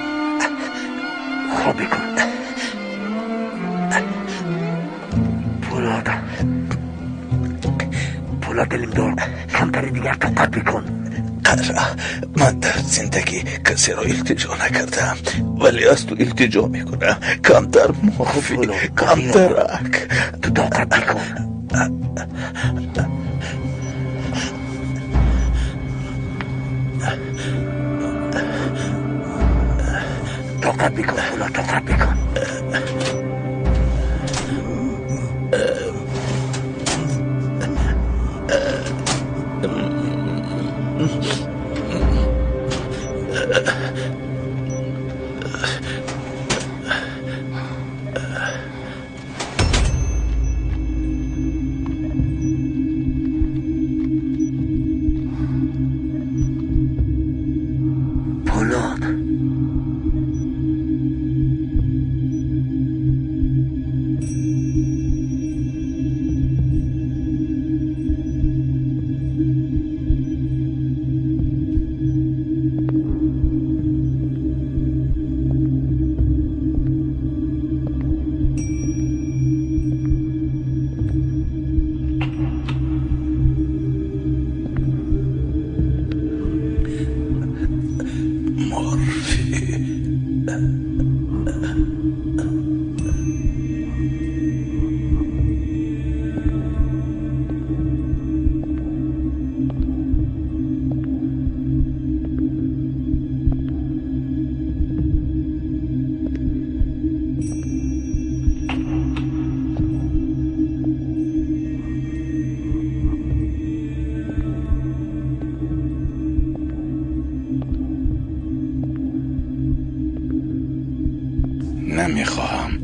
فولاد دلم دار کمتر دیگر طاقت بکن. من در زندگی کسی را التجا نکردم ولی از تو التجا میکنم. کمتر مورفی کمترک. تو طاقت بکن. طاقت بکن. نمیخواهم.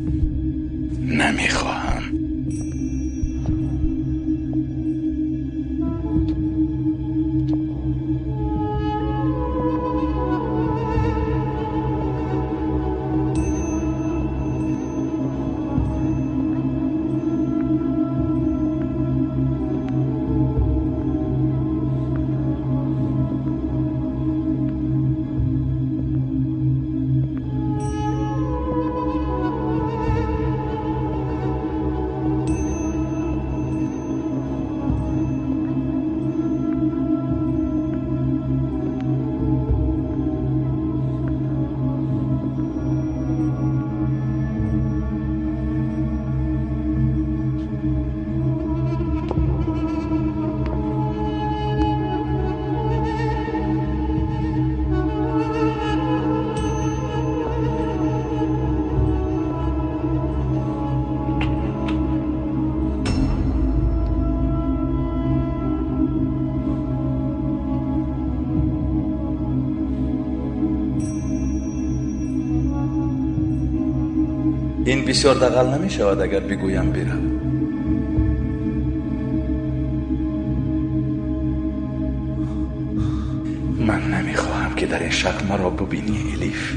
این بسیار دغل نمی شود اگر بگویم برم. من نمیخواهم که در این شکل مرا ببینی الیف.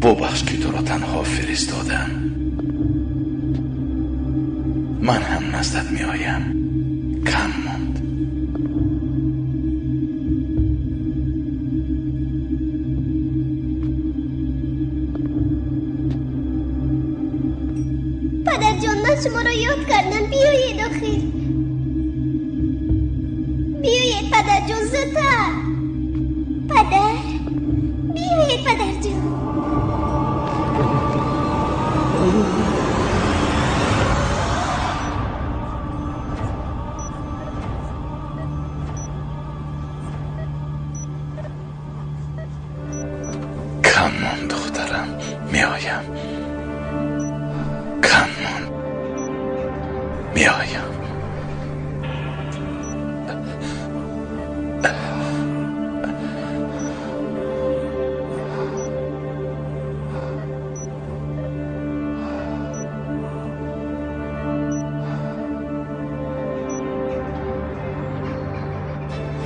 ببخش که تو را تنها فرستادم. من هم نزدت می آیم. کم ماند. پدر جان، من شما را یاد کردم. بیایید آخر. بیایید پدر جان، زودتر. پدر، بیایید پدر جان. کمان دخترم، می آیم. کمان می آیم.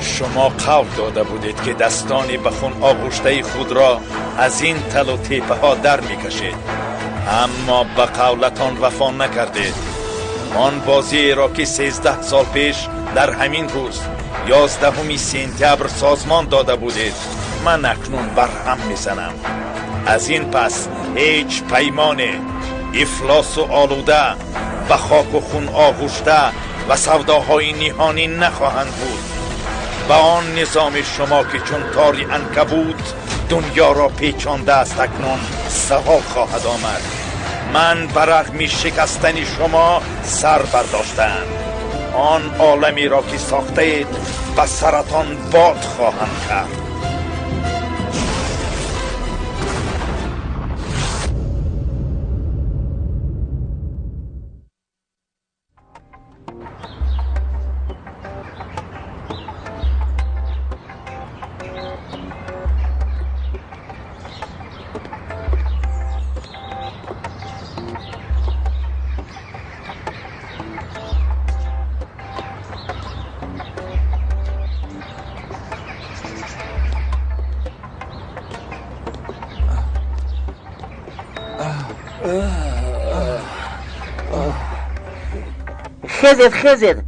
شما قول داده بودید که دستانی به خون آغشته خود را از این تل و تیپه ها در می کشید، اما به قولتان وفا نکردید. آن بازی را که 13 سال پیش در همین روز 11 سپتامبر سازمان داده بودید، من اکنون برهم میزنم. از این پس هیچ پیمان افلاس و آلوده به خاک و خون آغشته و سوداهای نهانی نخواهند بود. با آن نظام شما که چون تاری عنکبوت دنیا را پیچانده است، اکنون سوال خواهد آمد. من برغم شکستن شما سر برداشتم. آن عالمی را که ساخته اید به سرطان باد خواهم کرد. خزید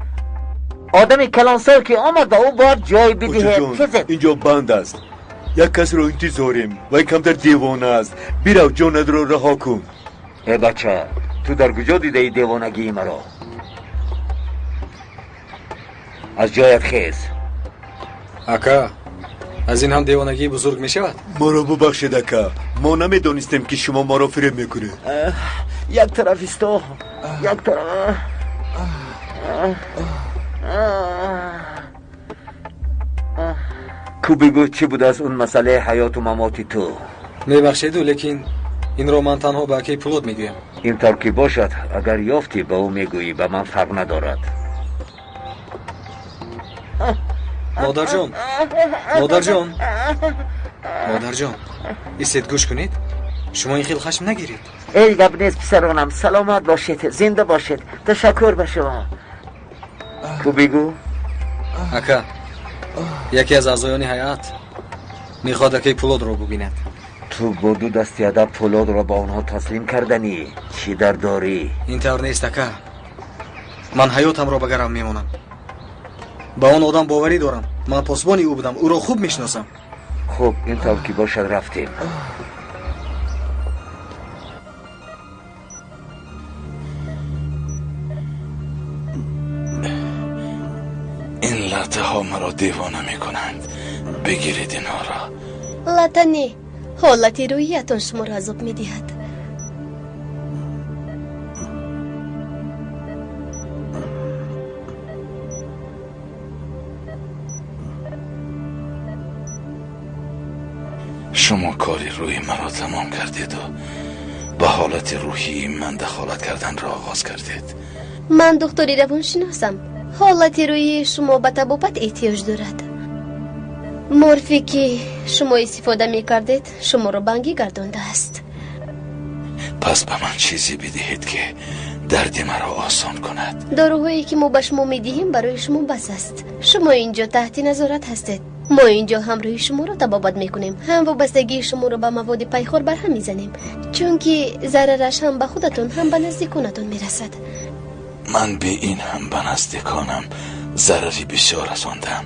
آدم کلانسال که آمد به او باید جای بدهید. خزید اینجا بند است، یک کس رو انتظاریم و یکم در دیوانه است. بیرو جانت رو رها کن. ای بچه تو در کجا دیده ای دیوانگی مرا؟ از جایت خیز. اکا از این هم دیوانگی بزرگ می شود؟ ما رو ببخشید اکا، ما نمیدانستیم که شما ما رو فریب میکنه. یک طرف ایستا، یک طرف. کو بگو چی بود از اون مسئله حیات و مماتی تو؟ میبخشیدو لیکن این رو من تنها به اکی پولاد میگویم. این طور که باشد اگر یافتی به او میگویی به من فرق ندارد. مادر جان ایستید گوش کنید. شما این خیلی خشم نگیرید. ای گپ نیست پسرانم، سلامت باشید، زنده باشید. تشکر به شما. تو بگو. اکا یکی از اعضایان هیئت میخواد اکی پولاد رو ببیند. تو با دو دستی ادب پولاد رو با اونها تسلیم کردنی؟ چی در داری؟ این طور نیست اکا، من حیاتم رو بگرم میمونم. با اون آدم باوری دارم، من پاسبانی او بودم، او رو خوب میشناسم. خب این طور که باشد رفتیم. این لطه ها مرا دیوانه میکنند. بگیرید اینها را. لطه نه، حالت رویتون شما را عذاب میدهد. شما کاری روی مرا تمام کردید و به حالت روحی من دخالت کردن را آغاز کردید. من دکتری روانشناسم. حالت روی شما به طبابت احتیاج دارد. مورفی که شما استفاده می کردید شما را بنگی گردانده است. پس به من چیزی بدهید که درد مرا آسان کند. داروهایی که ما به شما می دهیم برای شما بس است. شما اینجا تحت نظارت هستید. ما اینجا همراهی شما را طبابت میکنیم، هم وابستگی شما را به مواد پیخور برهم میزنیم، چون که ضررش هم به خودتون هم به نزدیکانتون میرسد. من به این هم به نزدیکانم ضرری بسیار رساندم،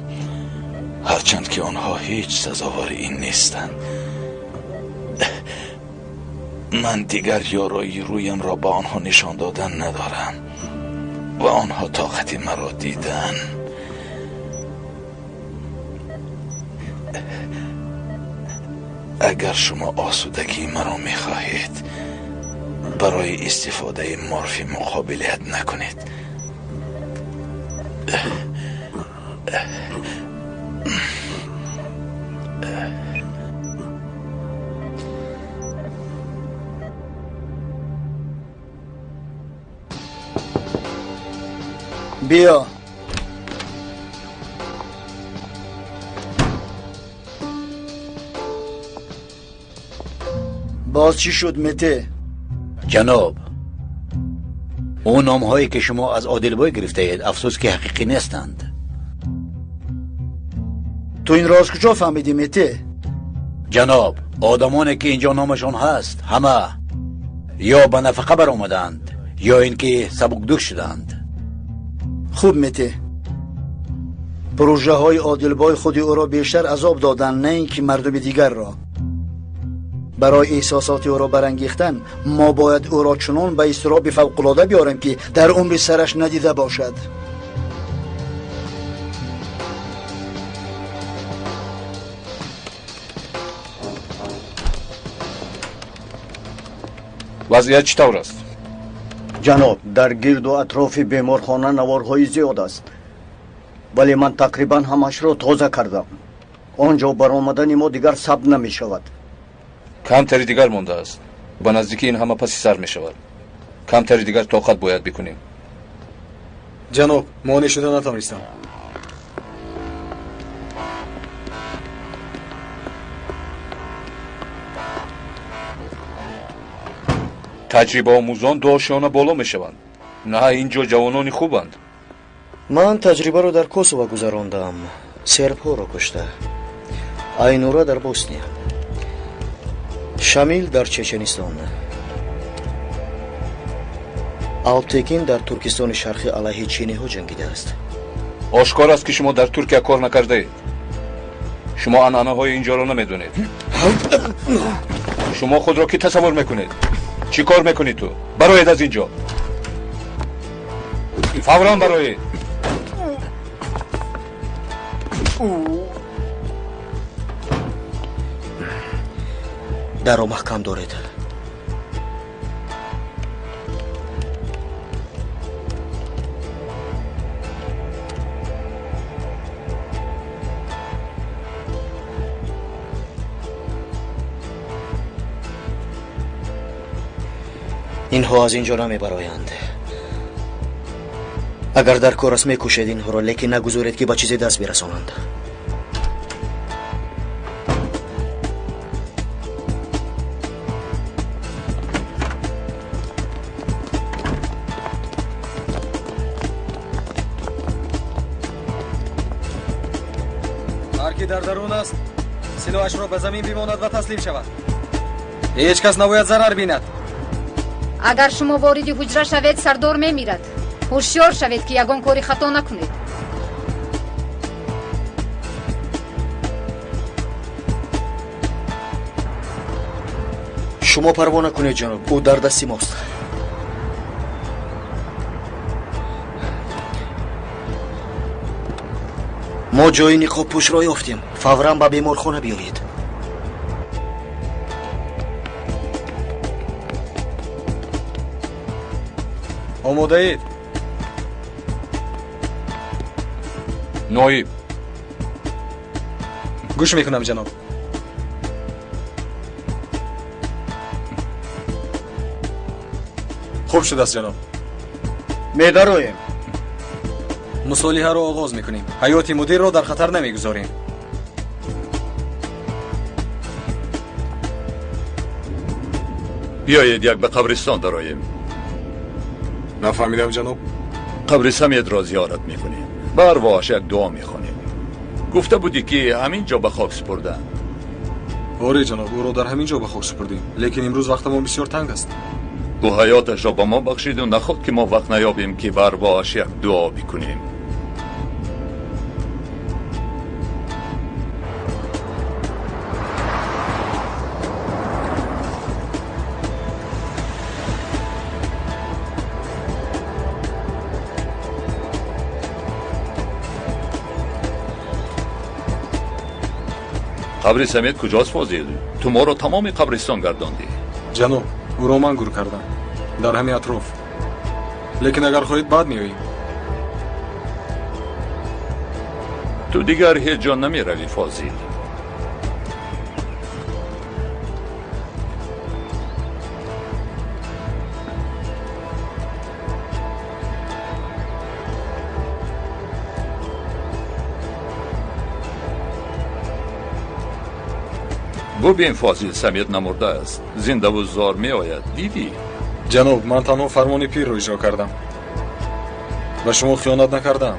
هرچند که آنها هیچ سزاوار این نیستند. من دیگر یارایی رویم را به آنها نشان دادن ندارم و آنها طاقت مرا دیدن. اگر شما آسودگی مرا میخواهید برای استفاده مورفی مقابلیت نکنید. بیا. باز چی شد مته؟ جناب، اون نام هایی که شما از عادلبای گرفته اید افسوس که حقیقی نیستند. تو این راز کجا فهمیدی مته؟ جناب، آدمانی که اینجا نامشون هست همه یا به نفقه بر آمدند یا اینکه سبکدوش شدند. خوب مته، پروژه های عادلبای خودی او را بیشتر عذاب دادن، نه اینکه مردم دیگر را. برای احساسات او را برانگیختن ما باید او را چنان به اضطراب فوق‌العاده بیاریم که در عمر سرش ندیده باشد. وضعیت چطور است؟ جناب، در گرد و اطراف بیمارخانه نوارهای زیاد است، ولی من تقریبا همش را تازه کردم. آنجا برآمدن ما دیگر صبر نمی شود. کمتری دیگر مونده است. با نزدیکی این همه پسی سر می شود. کمتری دیگر طاقت باید بکنیم. جناب، مانع شده نتوانستم. تجربه آموزان داشتیانه بالا می شوند. نه اینجا جوانانی خوبند. من تجربه رو در کوسوو گذراندم. سرب‌ها رو کشته. آینورا در بوسنیا، شامیل در چچنستان، алптекин дар туркистони шарқӣ алайҳи чиниҳо ҷангидааст. ошкор аст ки шумо дар туркия кор накардаед. шумо анъанаҳои инҷоро намедонед. шумо худро кӣ тасаввур мекунед? чӣ кор мекунед ту? бароед аз инҷо. фавран бароед. даро маҳкам доред. инҳо аз инҷо намебароянд. агар дар кор аст мекушед инҳоро, лекин нагузоред ки ба чизе даст бирасонанд. ҳар ки дар дарун аст силоҳашро ба замин бимонад ва таслим шавад. ҳеҷ кас набояд зарар бинад. агар шумо вориди ҳуҷра шавед, сардор мемирад. ҳушёр шавед ки ягон кори хато накунед. шумо парво накунед ҷаноб, ӯ дар дасти мост. мо ҷои ниқобпӯшро ёфтем. фавран ба беморхона биёед. омодаед? ноиб. гӯш мекунам ҷаноб. хуб шудааст ҷаноб. медароем. мусолиҳаро оғоз мекунем. ҳаёти мудирро дар хатар намегузорем. بیایید یک به قبرستان درایم. نفهمیدم جناب. قبر سمیت را زیارت میکنیم. بر واش یک دعا میخونیم. گفته بودی که همین جا به خاک سپردن. آره جناب، او را در همین جا به خاک سپردیم، لیکن امروز وقت ما بسیار تنگ است. او حیاتش را به ما بخشید و نخواست که ما وقت نیابیم که بر واش یک دعا بکنیم. قبر سمیت کجاست فاضل؟ تو ما رو تمام قبرستان گرداندی. جناب، او را من گور کردم در همین اطراف، لیکن اگر خواهید بعد میاییم. تو دیگر هیچ جا نمی روی فاضل. ببین فاضل سمیت نمرده است، زنده و زار می آید. دیدی؟ جناب، من تنها فرمان پیر را اجرا کردم و شما خیانت نکردم.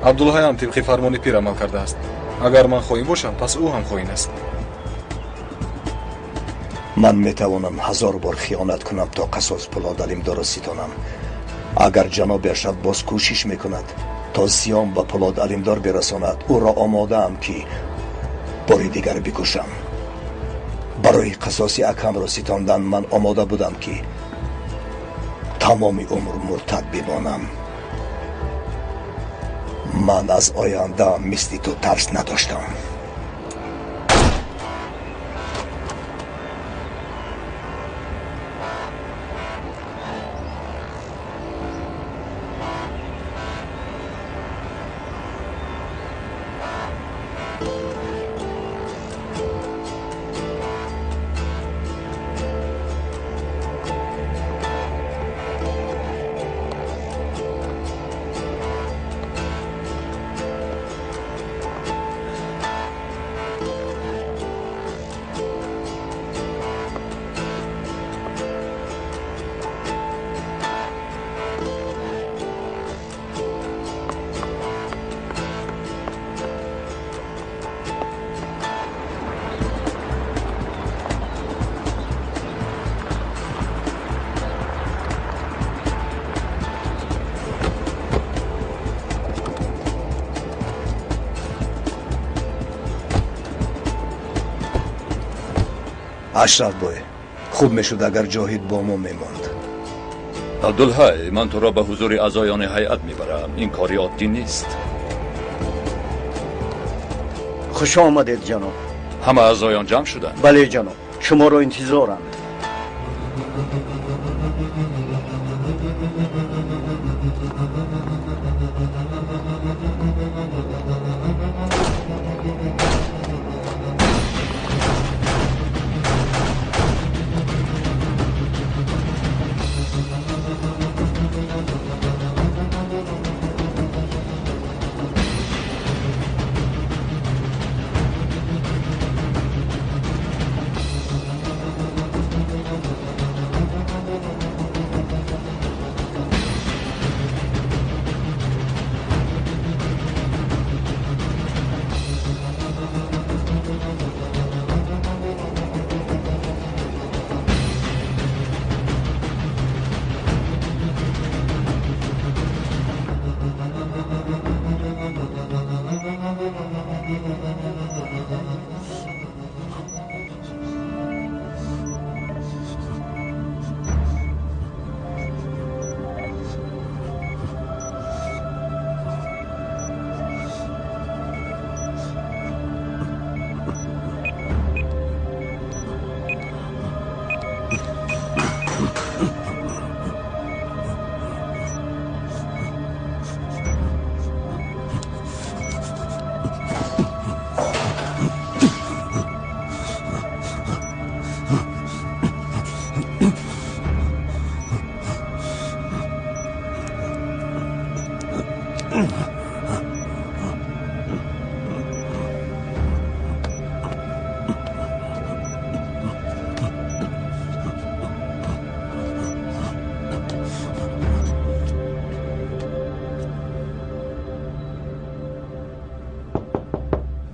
عبدالله هم طبق فرمان پیر عمل کرده است. اگر من خواهیم باشم پس او هم خواهیم است. من میتوانم 1000 بار خیانت کنم تا قصاص پولاد علیمدار را ستانم. اگر جناب ارشد باز کوشش میکند تا زیان به پولاد علیمدار برساند، او را آماده ام که باری دیگر بکشم. برای قصاص اکم را ستاندن من آماده بودم که تمام عمر مرتد بمانم. من از آینده مثل تو ترس نداشتم. اشرف بای خوب میشد اگر جاهید با ما میماند. عبدالحی، من تو را به حضور اعضایان هیئت میبرم. این کاری عادی نیست. خوش آمدید جناب. همه اعضایان جمع شدند؟ بله جناب، شما را انتظارند.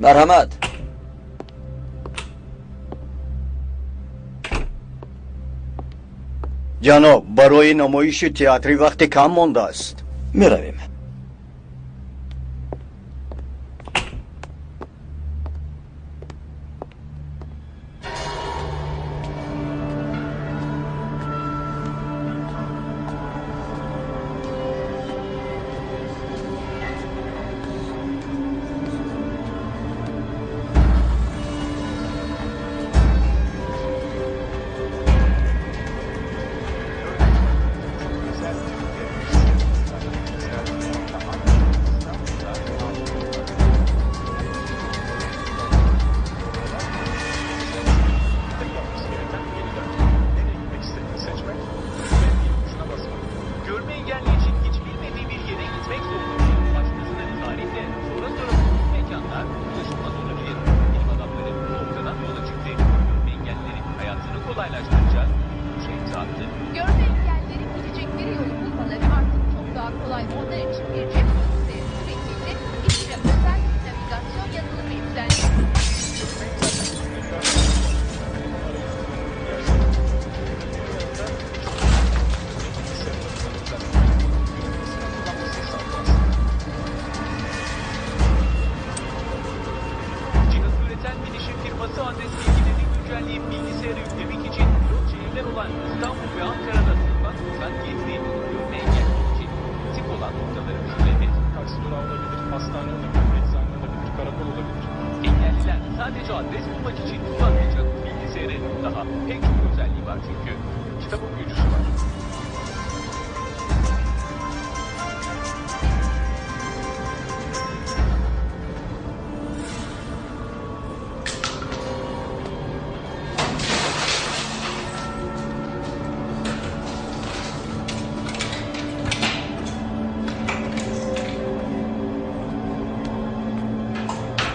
مرحمت. جناب، برای نمایش تئاتری وقت کم مانده است. میرویم.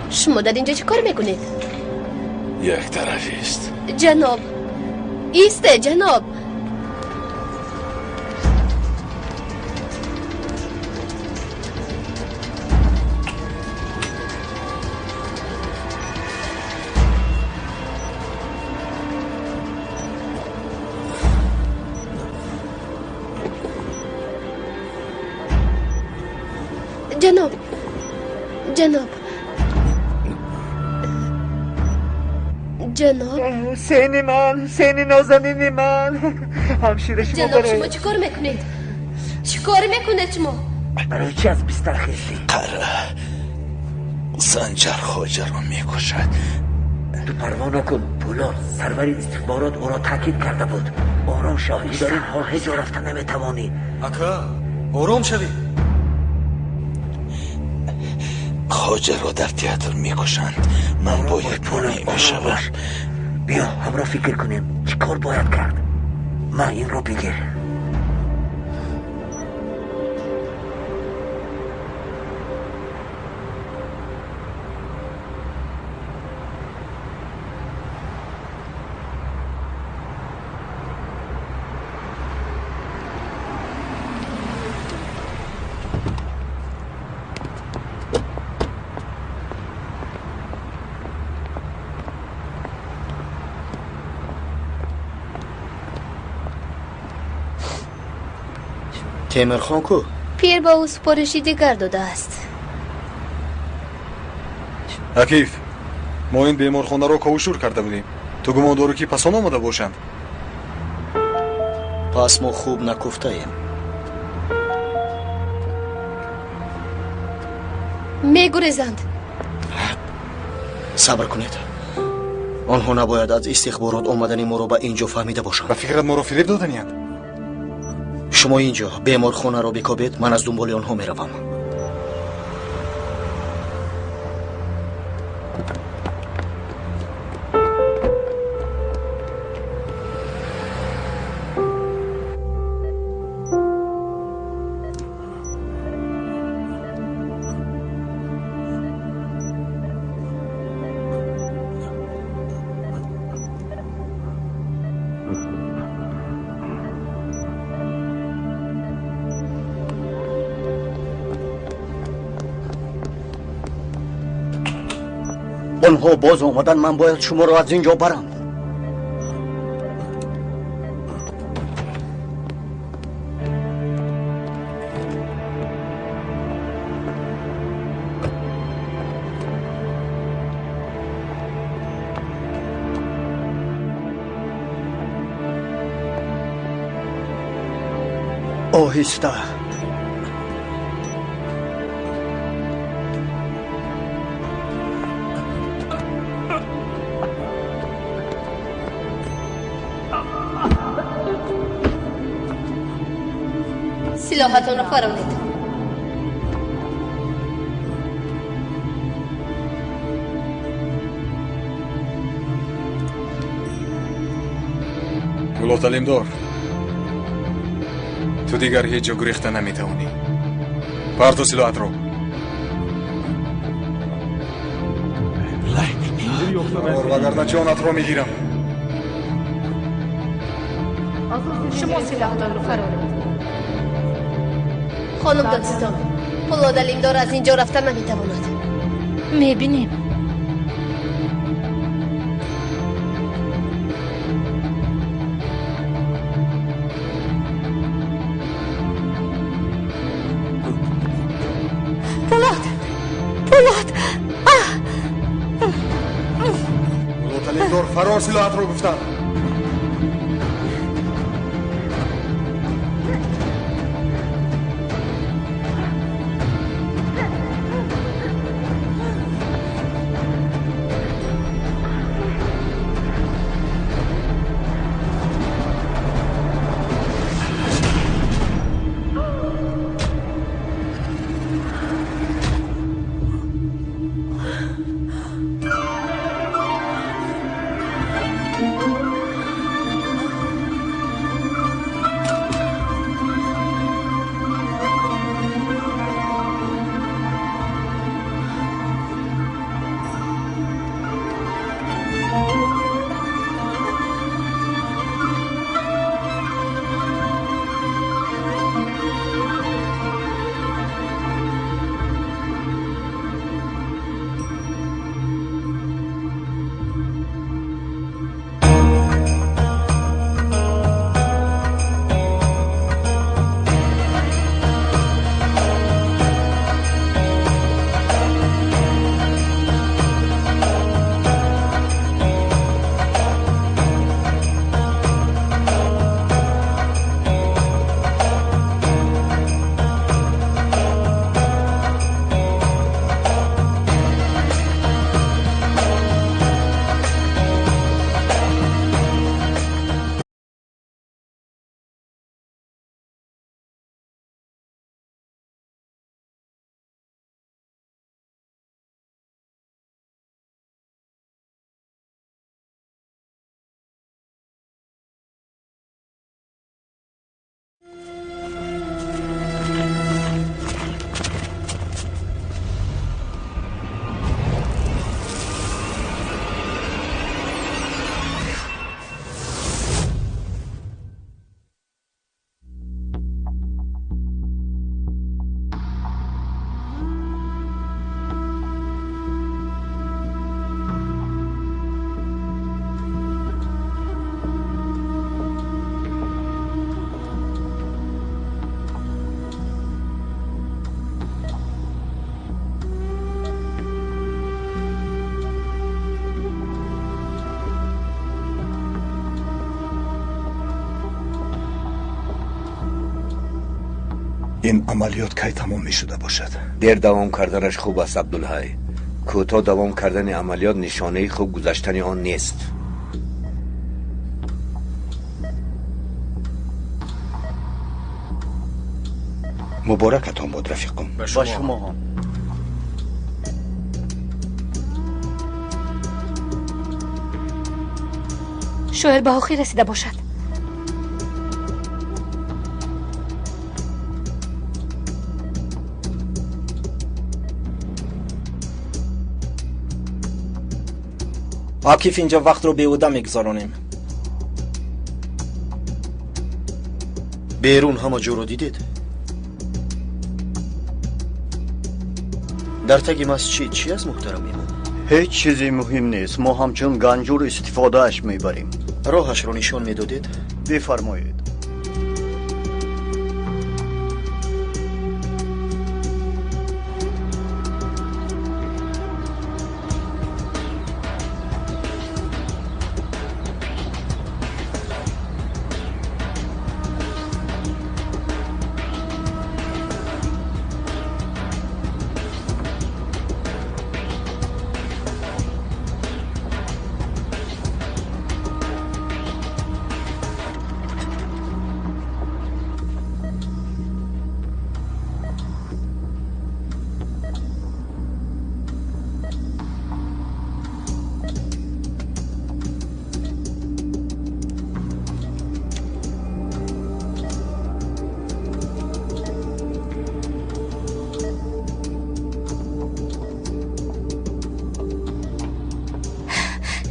شما در اینجا چه کار میکنید؟ یک طرفی است. جناب ایسته جناب. جناب جناب حسین من، حسین نازنین من، همشیر شما جناب شما چیکار میکنید؟ چیکار میکنید شما؟ برای چی از بستر خیستی؟ سنجر خواجه رو میکشد. تو پروا نکن پولاد. سرور استخبارات او را تاکید کرده بود. آرام شوی، در این حال هیچ جا رفتن نمیتوانی. اکا آرام شوی. خواجه رو در تئاتر میکشند. من باید پونه میشوم. بیا همراه فکر کنیم چی کار باید کرد. من این رو بگیر. تیمر خان کو؟ پیر با او سپارشی دیگر داده است. حکیف ما این بیمارخانه را کاوشور کرده بودیم. تو گمان داری که پسان آمده باشند؟ پس ما خوب نگفته ایم. میگریزند. صبر کنید. آنها نباید از استخبارات آمدن ما را به اینجا فهمیده باشند. به فکرت ما را فریب دادنیند؟ شما اینجا بیمارخانه را بکابید، من از دنبال آنها میروم. آنها باز آمدن، من باید شما را از اینجا برم. آهسته. سلاحتون رو فرارید. مولا تعلیمدار، تو دیگر هیچ جا گریخته نمیتوانی. پرتو سلاحت رو. وگرنه جانت رو میگیرم. شما سلاحتان رو فرارید. خانم دادستان، پولاد علیمدار از اینجا رفتن نمیتواند. میبینیم. پولاد پولاد علیمدار فرار سلاحت رو گفتن. این عملیات کی تمام می شده باشد؟ دیر دوام کردنش خوب است عبدالحی. کوتاه دوام کردن عملیات نشانه خوب گذشتن آن نیست. مبارکتان بود رفیقم. با شما هم. شاید به آخر رسیده باشد. عاکف اینجا وقت رو بیهوده میگذارونیم. بیرون همه جو رو دیدید؟ در تگ مسجد چی از محترم امام؟ هیچ چیزی مهم نیست. ما همچون گنجور استفاده اش میبریم. راهش رو نشان میدادید؟ بفرمایید.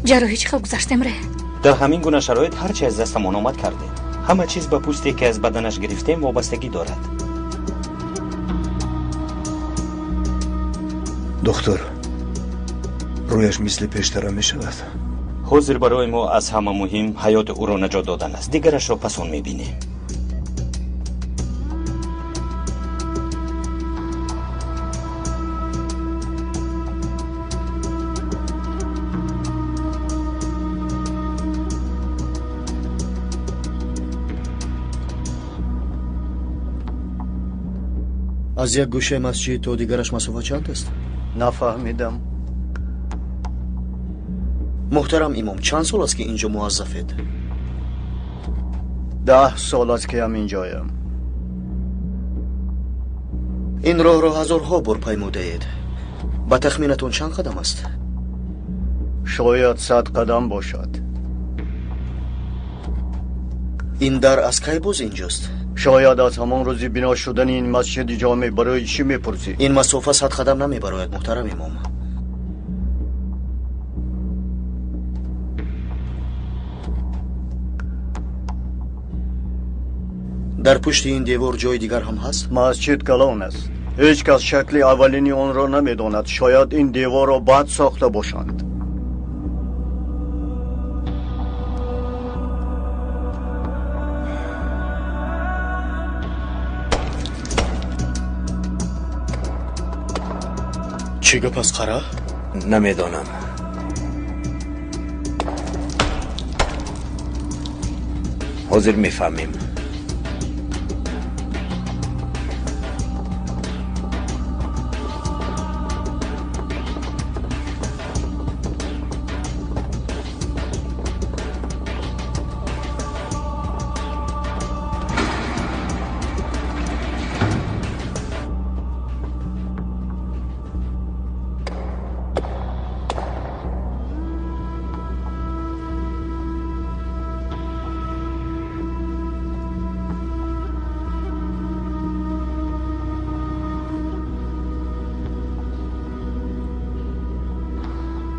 جراحی چقدر گذشتم ره؟ در همین گونه شرایط هرچی از دستمان آمد کرده. همه چیز به پوستی که از بدنش گرفتیم وابستگی دارد. دکتر، رویش مثل پیشتر می شود؟ حاضر برای ما از همه مهم حیات او را نجات دادن است. دیگرش را پسون می بینیم. از یک گوشه مسجد تا دیگرش مسافت چند است؟ نفهمیدم. محترم امام چند سال است که اینجا موظفید؟ 10 سال است که هم اینجایم. این راه را هزارها بار پیموده اید. با تخمینتون چند قدم است؟ شاید 100 قدم باشد. این در از کی باز اینجاست؟ شاید از همان روزی بنا شدن این مسجد جامع. برای چی میپرسی؟ این مسافت 100 قدم نمیبراید محترم امام. در پشت این دیوار جای دیگر هم هست؟ مسجد کلان است. هیچ کس شکل اولینی آن را نمیداند. شاید این دیوار را بعد ساخته باشند. چی گپ است قره؟ نمیدانم. حاضر میفهمیم.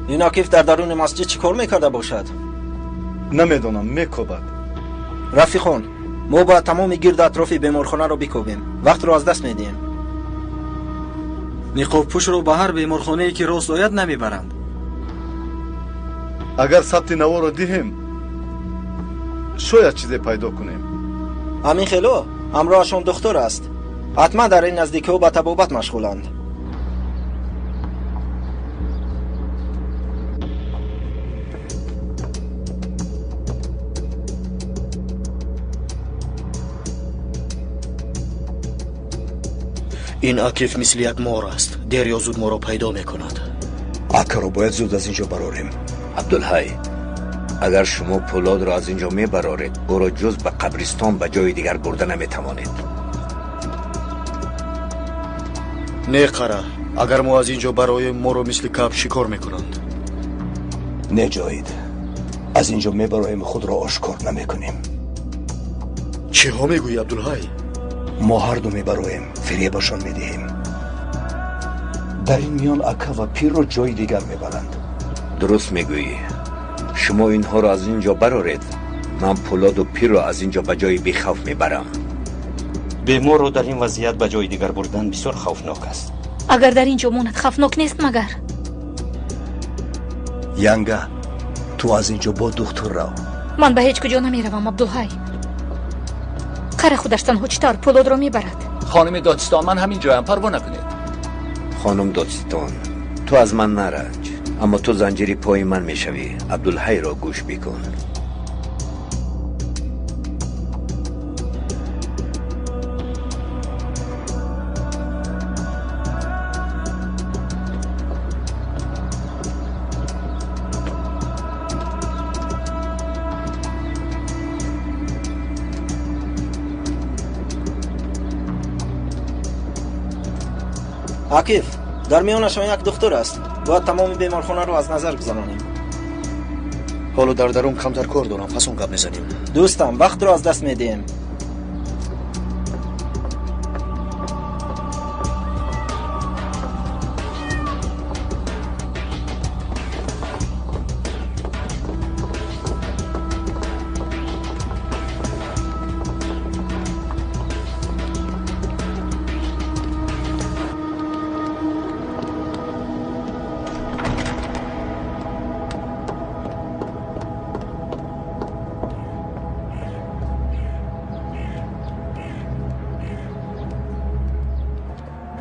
این عاکف در درون مسجد چی کار میکرده باشد؟ نمیدونم. میکوبد. رفیقان، ما باید تمام گرد اطراف بیمارخانه رو بکوبیم. وقت رو از دست میدیم. نقاب پوش رو به هر بیمارخانه‌ای که راست آید نمیبرند. اگر ثبت نوا رو دهیم شاید چیزی پیدا کنیم. همین خیلو همراهشون دکتر است. حتما در این نزدیکی با طبابت مشغولند. این عکیف مثل یک مار است. دیر یا زود ما را پیدا میکند. عکا را باید زود از اینجا براریم. عبدالحی، اگر شما پولاد را از اینجا میبرارید او را جز به قبرستان به جای دیگر برده نمیتوانید. نه قره، اگر ما از اینجا برایم ما را مثل کب شکار میکنند. نه جاید، از اینجا میبرایم خود را آشکار نمیکنیم. چه ها میگویی عبدالحی؟ ما هر دو میبرایم فریبشان میدهیم. در این میان عکا و پیر را جای دیگر میبرند. درست میگویی. شما اینها را از اینجا برارید، من پولاد و پیر را از اینجا به جای بیخوف میبرم. بیمار را در این وضعیت به جای دیگر بردن بسیار خوفناک است. اگر در اینجا موند خوفناک نیست مگر؟ ینگه، تو از اینجا با دختر رو. من به هیچ کجا نمیروم عبدالحی. قره خودش تنها چطور پولاد را میبرد؟ خانم دادستان، من همین جایم، پروا نکنید. خانم دادستان، تو از من نرنج، اما تو زنجیری پای من میشوی. عبدالحی را گوش بکن. عکیف، در میانشان یک دختر است. باید تمام بیمارخانه رو از نظر گذرانیم. حالا در درون کمتر کار دارم، پس اون گپ میزنیم. دوستم، وقت رو از دست میدیم.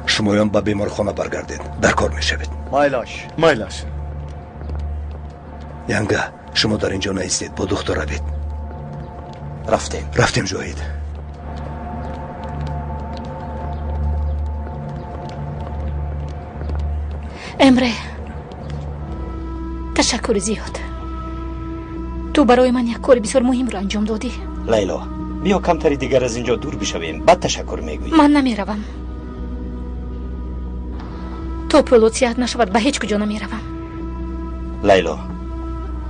شمایان به بیمارخانه برگردید، در کار میشوید. مایلاش. ینگه، شما در اینجا نیستید، با دختر روید. رفتیم جاید. امره، تشکر زیاد. تو برای من یک کار بسیار مهم را انجام دادی. لیلا، بیا کمتری دیگر از اینجا دور بشویم، بعد تشکر میگویی. من نمیروم. تو پولاد سیاحت نشود، به هیچ کجا نمیروم. لیلا،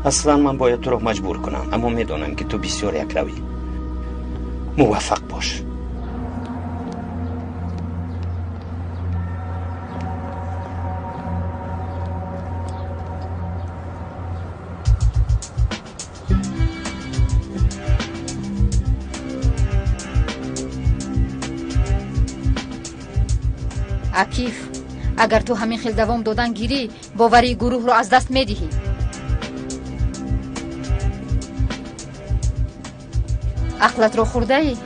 اصلا من باید تو را مجبور کنم، اما میدانم که تو بسیار یک روی. موفق باش. عکیف، اگر تو همین خیل دوام دادن گیری، باوری گروه رو از دست میدهی. عقلت رو خورده ای؟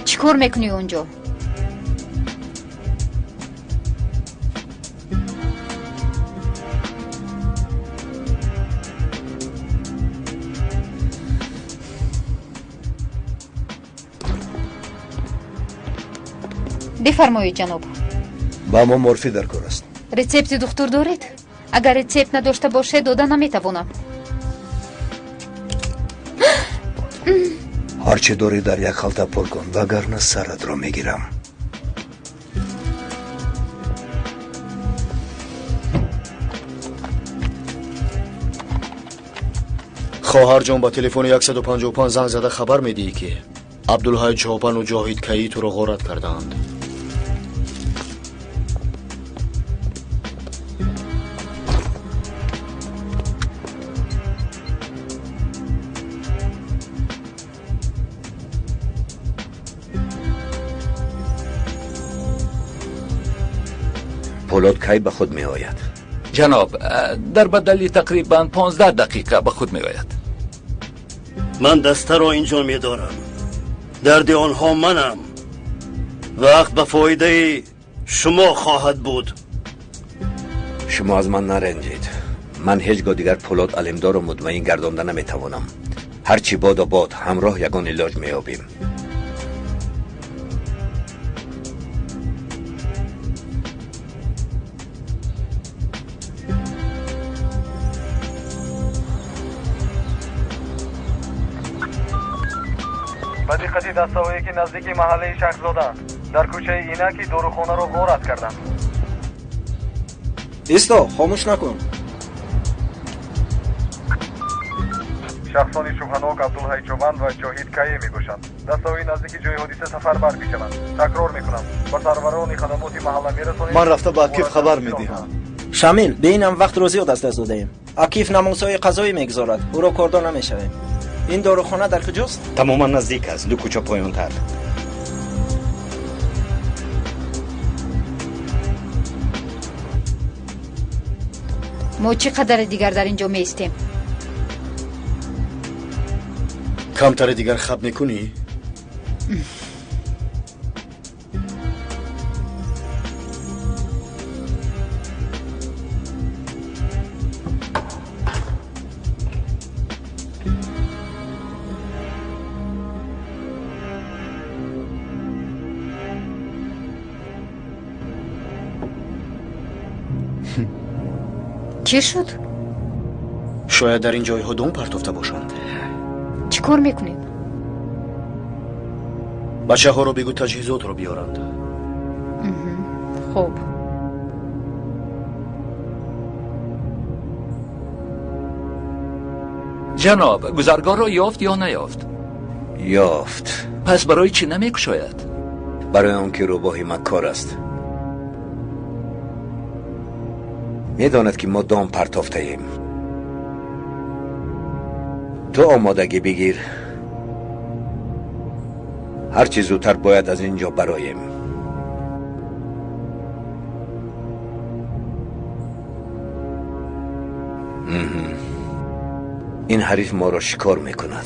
چی کار میکنی اونجا؟ بفرمایید جناب. با ما مورفی در کار است. رецپت دکتر دارید؟ اگر رецپت نداشته باشه داده نمیتوانم. هرچی داری در یک خلطه پر کن، وگرنه سرت را میگیرم. خواهر جان با تلفن 155 زنگ زده خبر میدی که عبدالحی چاپن و جاهید کیی تو را غارت کردند. پولاد کی به خود می آید؟ جناب، در بدلی تقریبا 15 دقیقه به خود می آید. من دسته را اینجا می دارم. درد آنها منم. وقت به فایده شما خواهد بود. شما از من نرنجید. من هیچگاه دیگر پولاد علمدار و مطمئن گردانده نمی توانم. هرچی باد و باد همراه یگان علاج می یابیم. دقتی دستاویی که نزدیک محله شخزاده در کوچه اینکی داروخانه را غارت کردند. ایستا، خاموش نکن. شخصانی شبهناک عبدالحی چوبند و جاهید کایی میگوشند. دستاوی نزدیک جای حادثه سفربر میشوند. تکرار میکنم با سروران خدمات محله میرسانید. من رفته با عکیف خبر میدهم. شامل به اینم وقت رو زیاد از دست دادیم. عکیف ناموسای قضایی میگذارد. او را کاردان نمیشویم. این داروخانه در کجاست؟ تماما نزدیک است، دو کوچه پایان‌تر. ما چقدر دیگر در اینجا میستیم؟ کمتر دیگر خب میکنی؟ چی شد؟ شاید در این جایها دام پرتافته باشند. چی کار میکنید؟ بچه ها رو بگو تجهیزات رو بیارند. خوب. جناب، گذرگاه را یافت یا نیافت؟ یافت. پس برای چی نمیکشاید؟ برای آنکه روباه مکار است. میداند که ما دام پرتافته ایم. تو آمادگی بگیر. هرچی زودتر باید از اینجا برایم. این حریف ما را شکار میکند.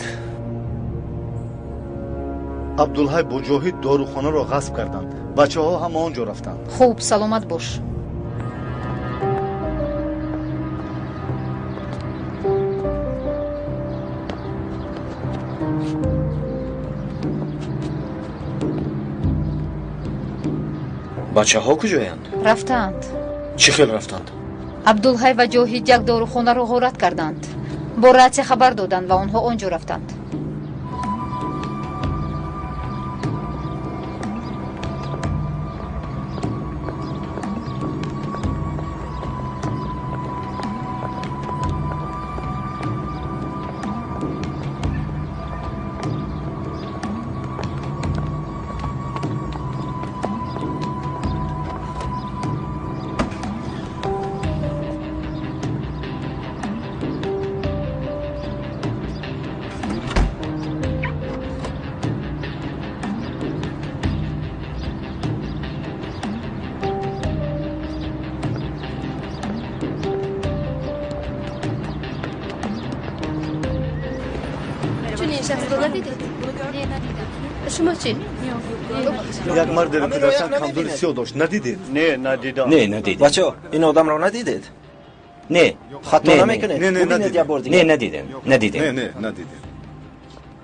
عبدالحی با جاهید داروخانه را غصب کردند. بچه ها هم آنجا رفتند. خوب، سلامت باش. بچه ها کجایند؟ رفتند. چی خیل رفتند؟ عبدالحی و جاهید یک داروخانه را غارت کردند. با رأس خبر دادند و آنها آنجا رفتند. شما چی؟ یک مرد رو که داشتن کمزوری سیاه داشت. ندیدید؟ نه ندیدم. نه ندیدم. بچه این آدم را ندیدید؟ نه. خطا نمیکنید؟ نه ببینید یه بار دیگه. نه ندیدم. ندیدم. نه ندیدیم.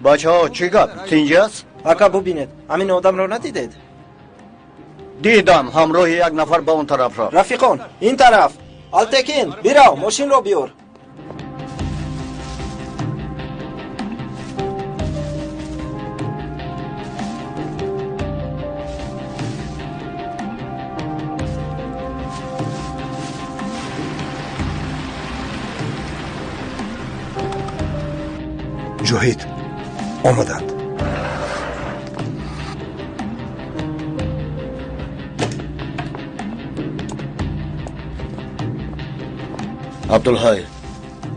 بچه ها چی گپ؟ اینجاست؟ اکا ببینید همین آدم را ندیدید؟ دیدم همراه یک نفر به اون طرف را. رفیقان این طرف. التکین بیرو ماشین را بیار. جاهید آمدند. عبدالحی،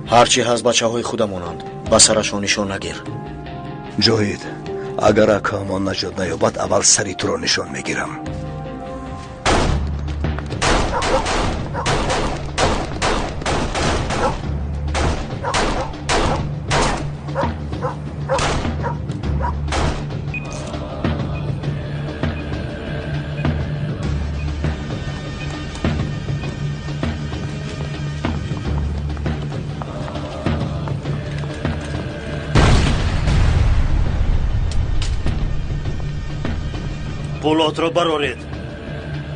هرچی هست بچه های خودمونند. به سرشان نشان نگیر. جاهید، اگر اکامان نجات نیابد اول سری تو را نشان میگیرم. پولاد را برارید.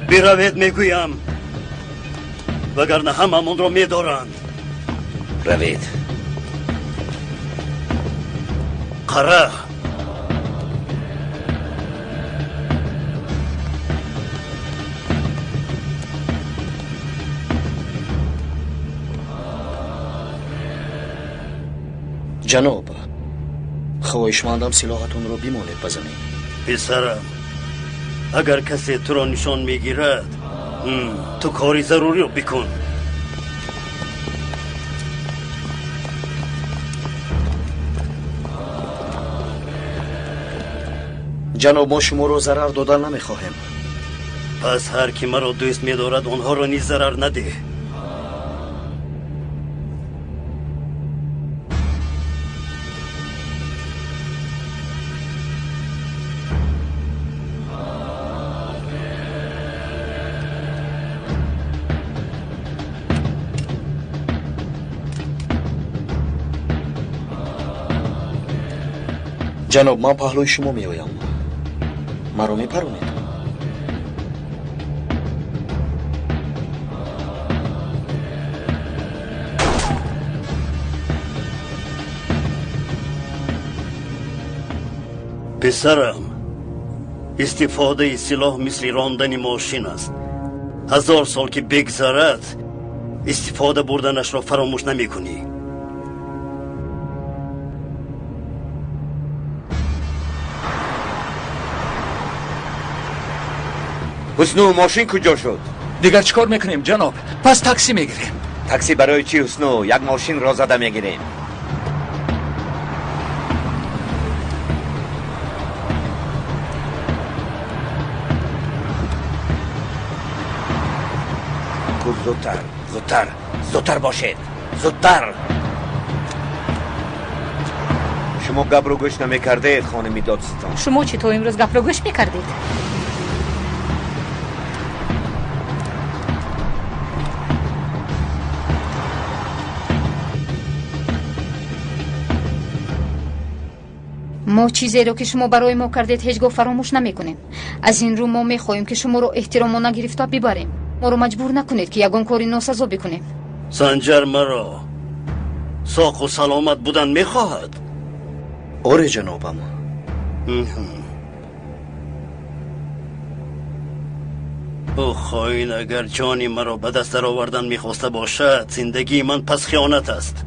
بیروید میگویم، وگرنه هممون را میدارند. روید. قره جناب خواهشمندم سلاحتون رو بمانید بزنید. پسرم اگر کسی تو را نشان میگیرد تو کاری ضروری رو بکن. جناب ما شما رو ضرر دادن نمیخواهیم. پس هر کی مرا دوست می‌دارد آنها را نیز ضرر نده. جناب من پهلوی شما میآیم. مرا میپرونید. پسرم استفاده سلاح مثل راندن ماشین است. 1000 سال که بگذرد استفاده بردنش را فراموش نمی کنی. حسنو ماشین کجا شد؟ دیگر چیکار میکنیم جناب؟ پس تاکسی میگیریم. تاکسی برای چی حسنو؟ یک ماشین را زده میگیریم. زودتر باشید. زودتر. شما گپ رو گوش نمیکردید خانمی دادستان؟ شما چطور امروز گپ رو گوش میکردید؟ ما چیزی رو که شما برای ما کردید هیچ گاه فراموش نمیکنیم. از این رو ما میخواهیم که شما رو احترام ما نگرفته ببریم. ما رو مجبور نکنید که یگان کاری ناسزا بکنیم. سنجر مرا ساق و سلامت بودن میخواهد. آره جنابم. او خواهین اگر جانی مرا به دست آوردن میخواسته باشد زندگی من پس خیانت است.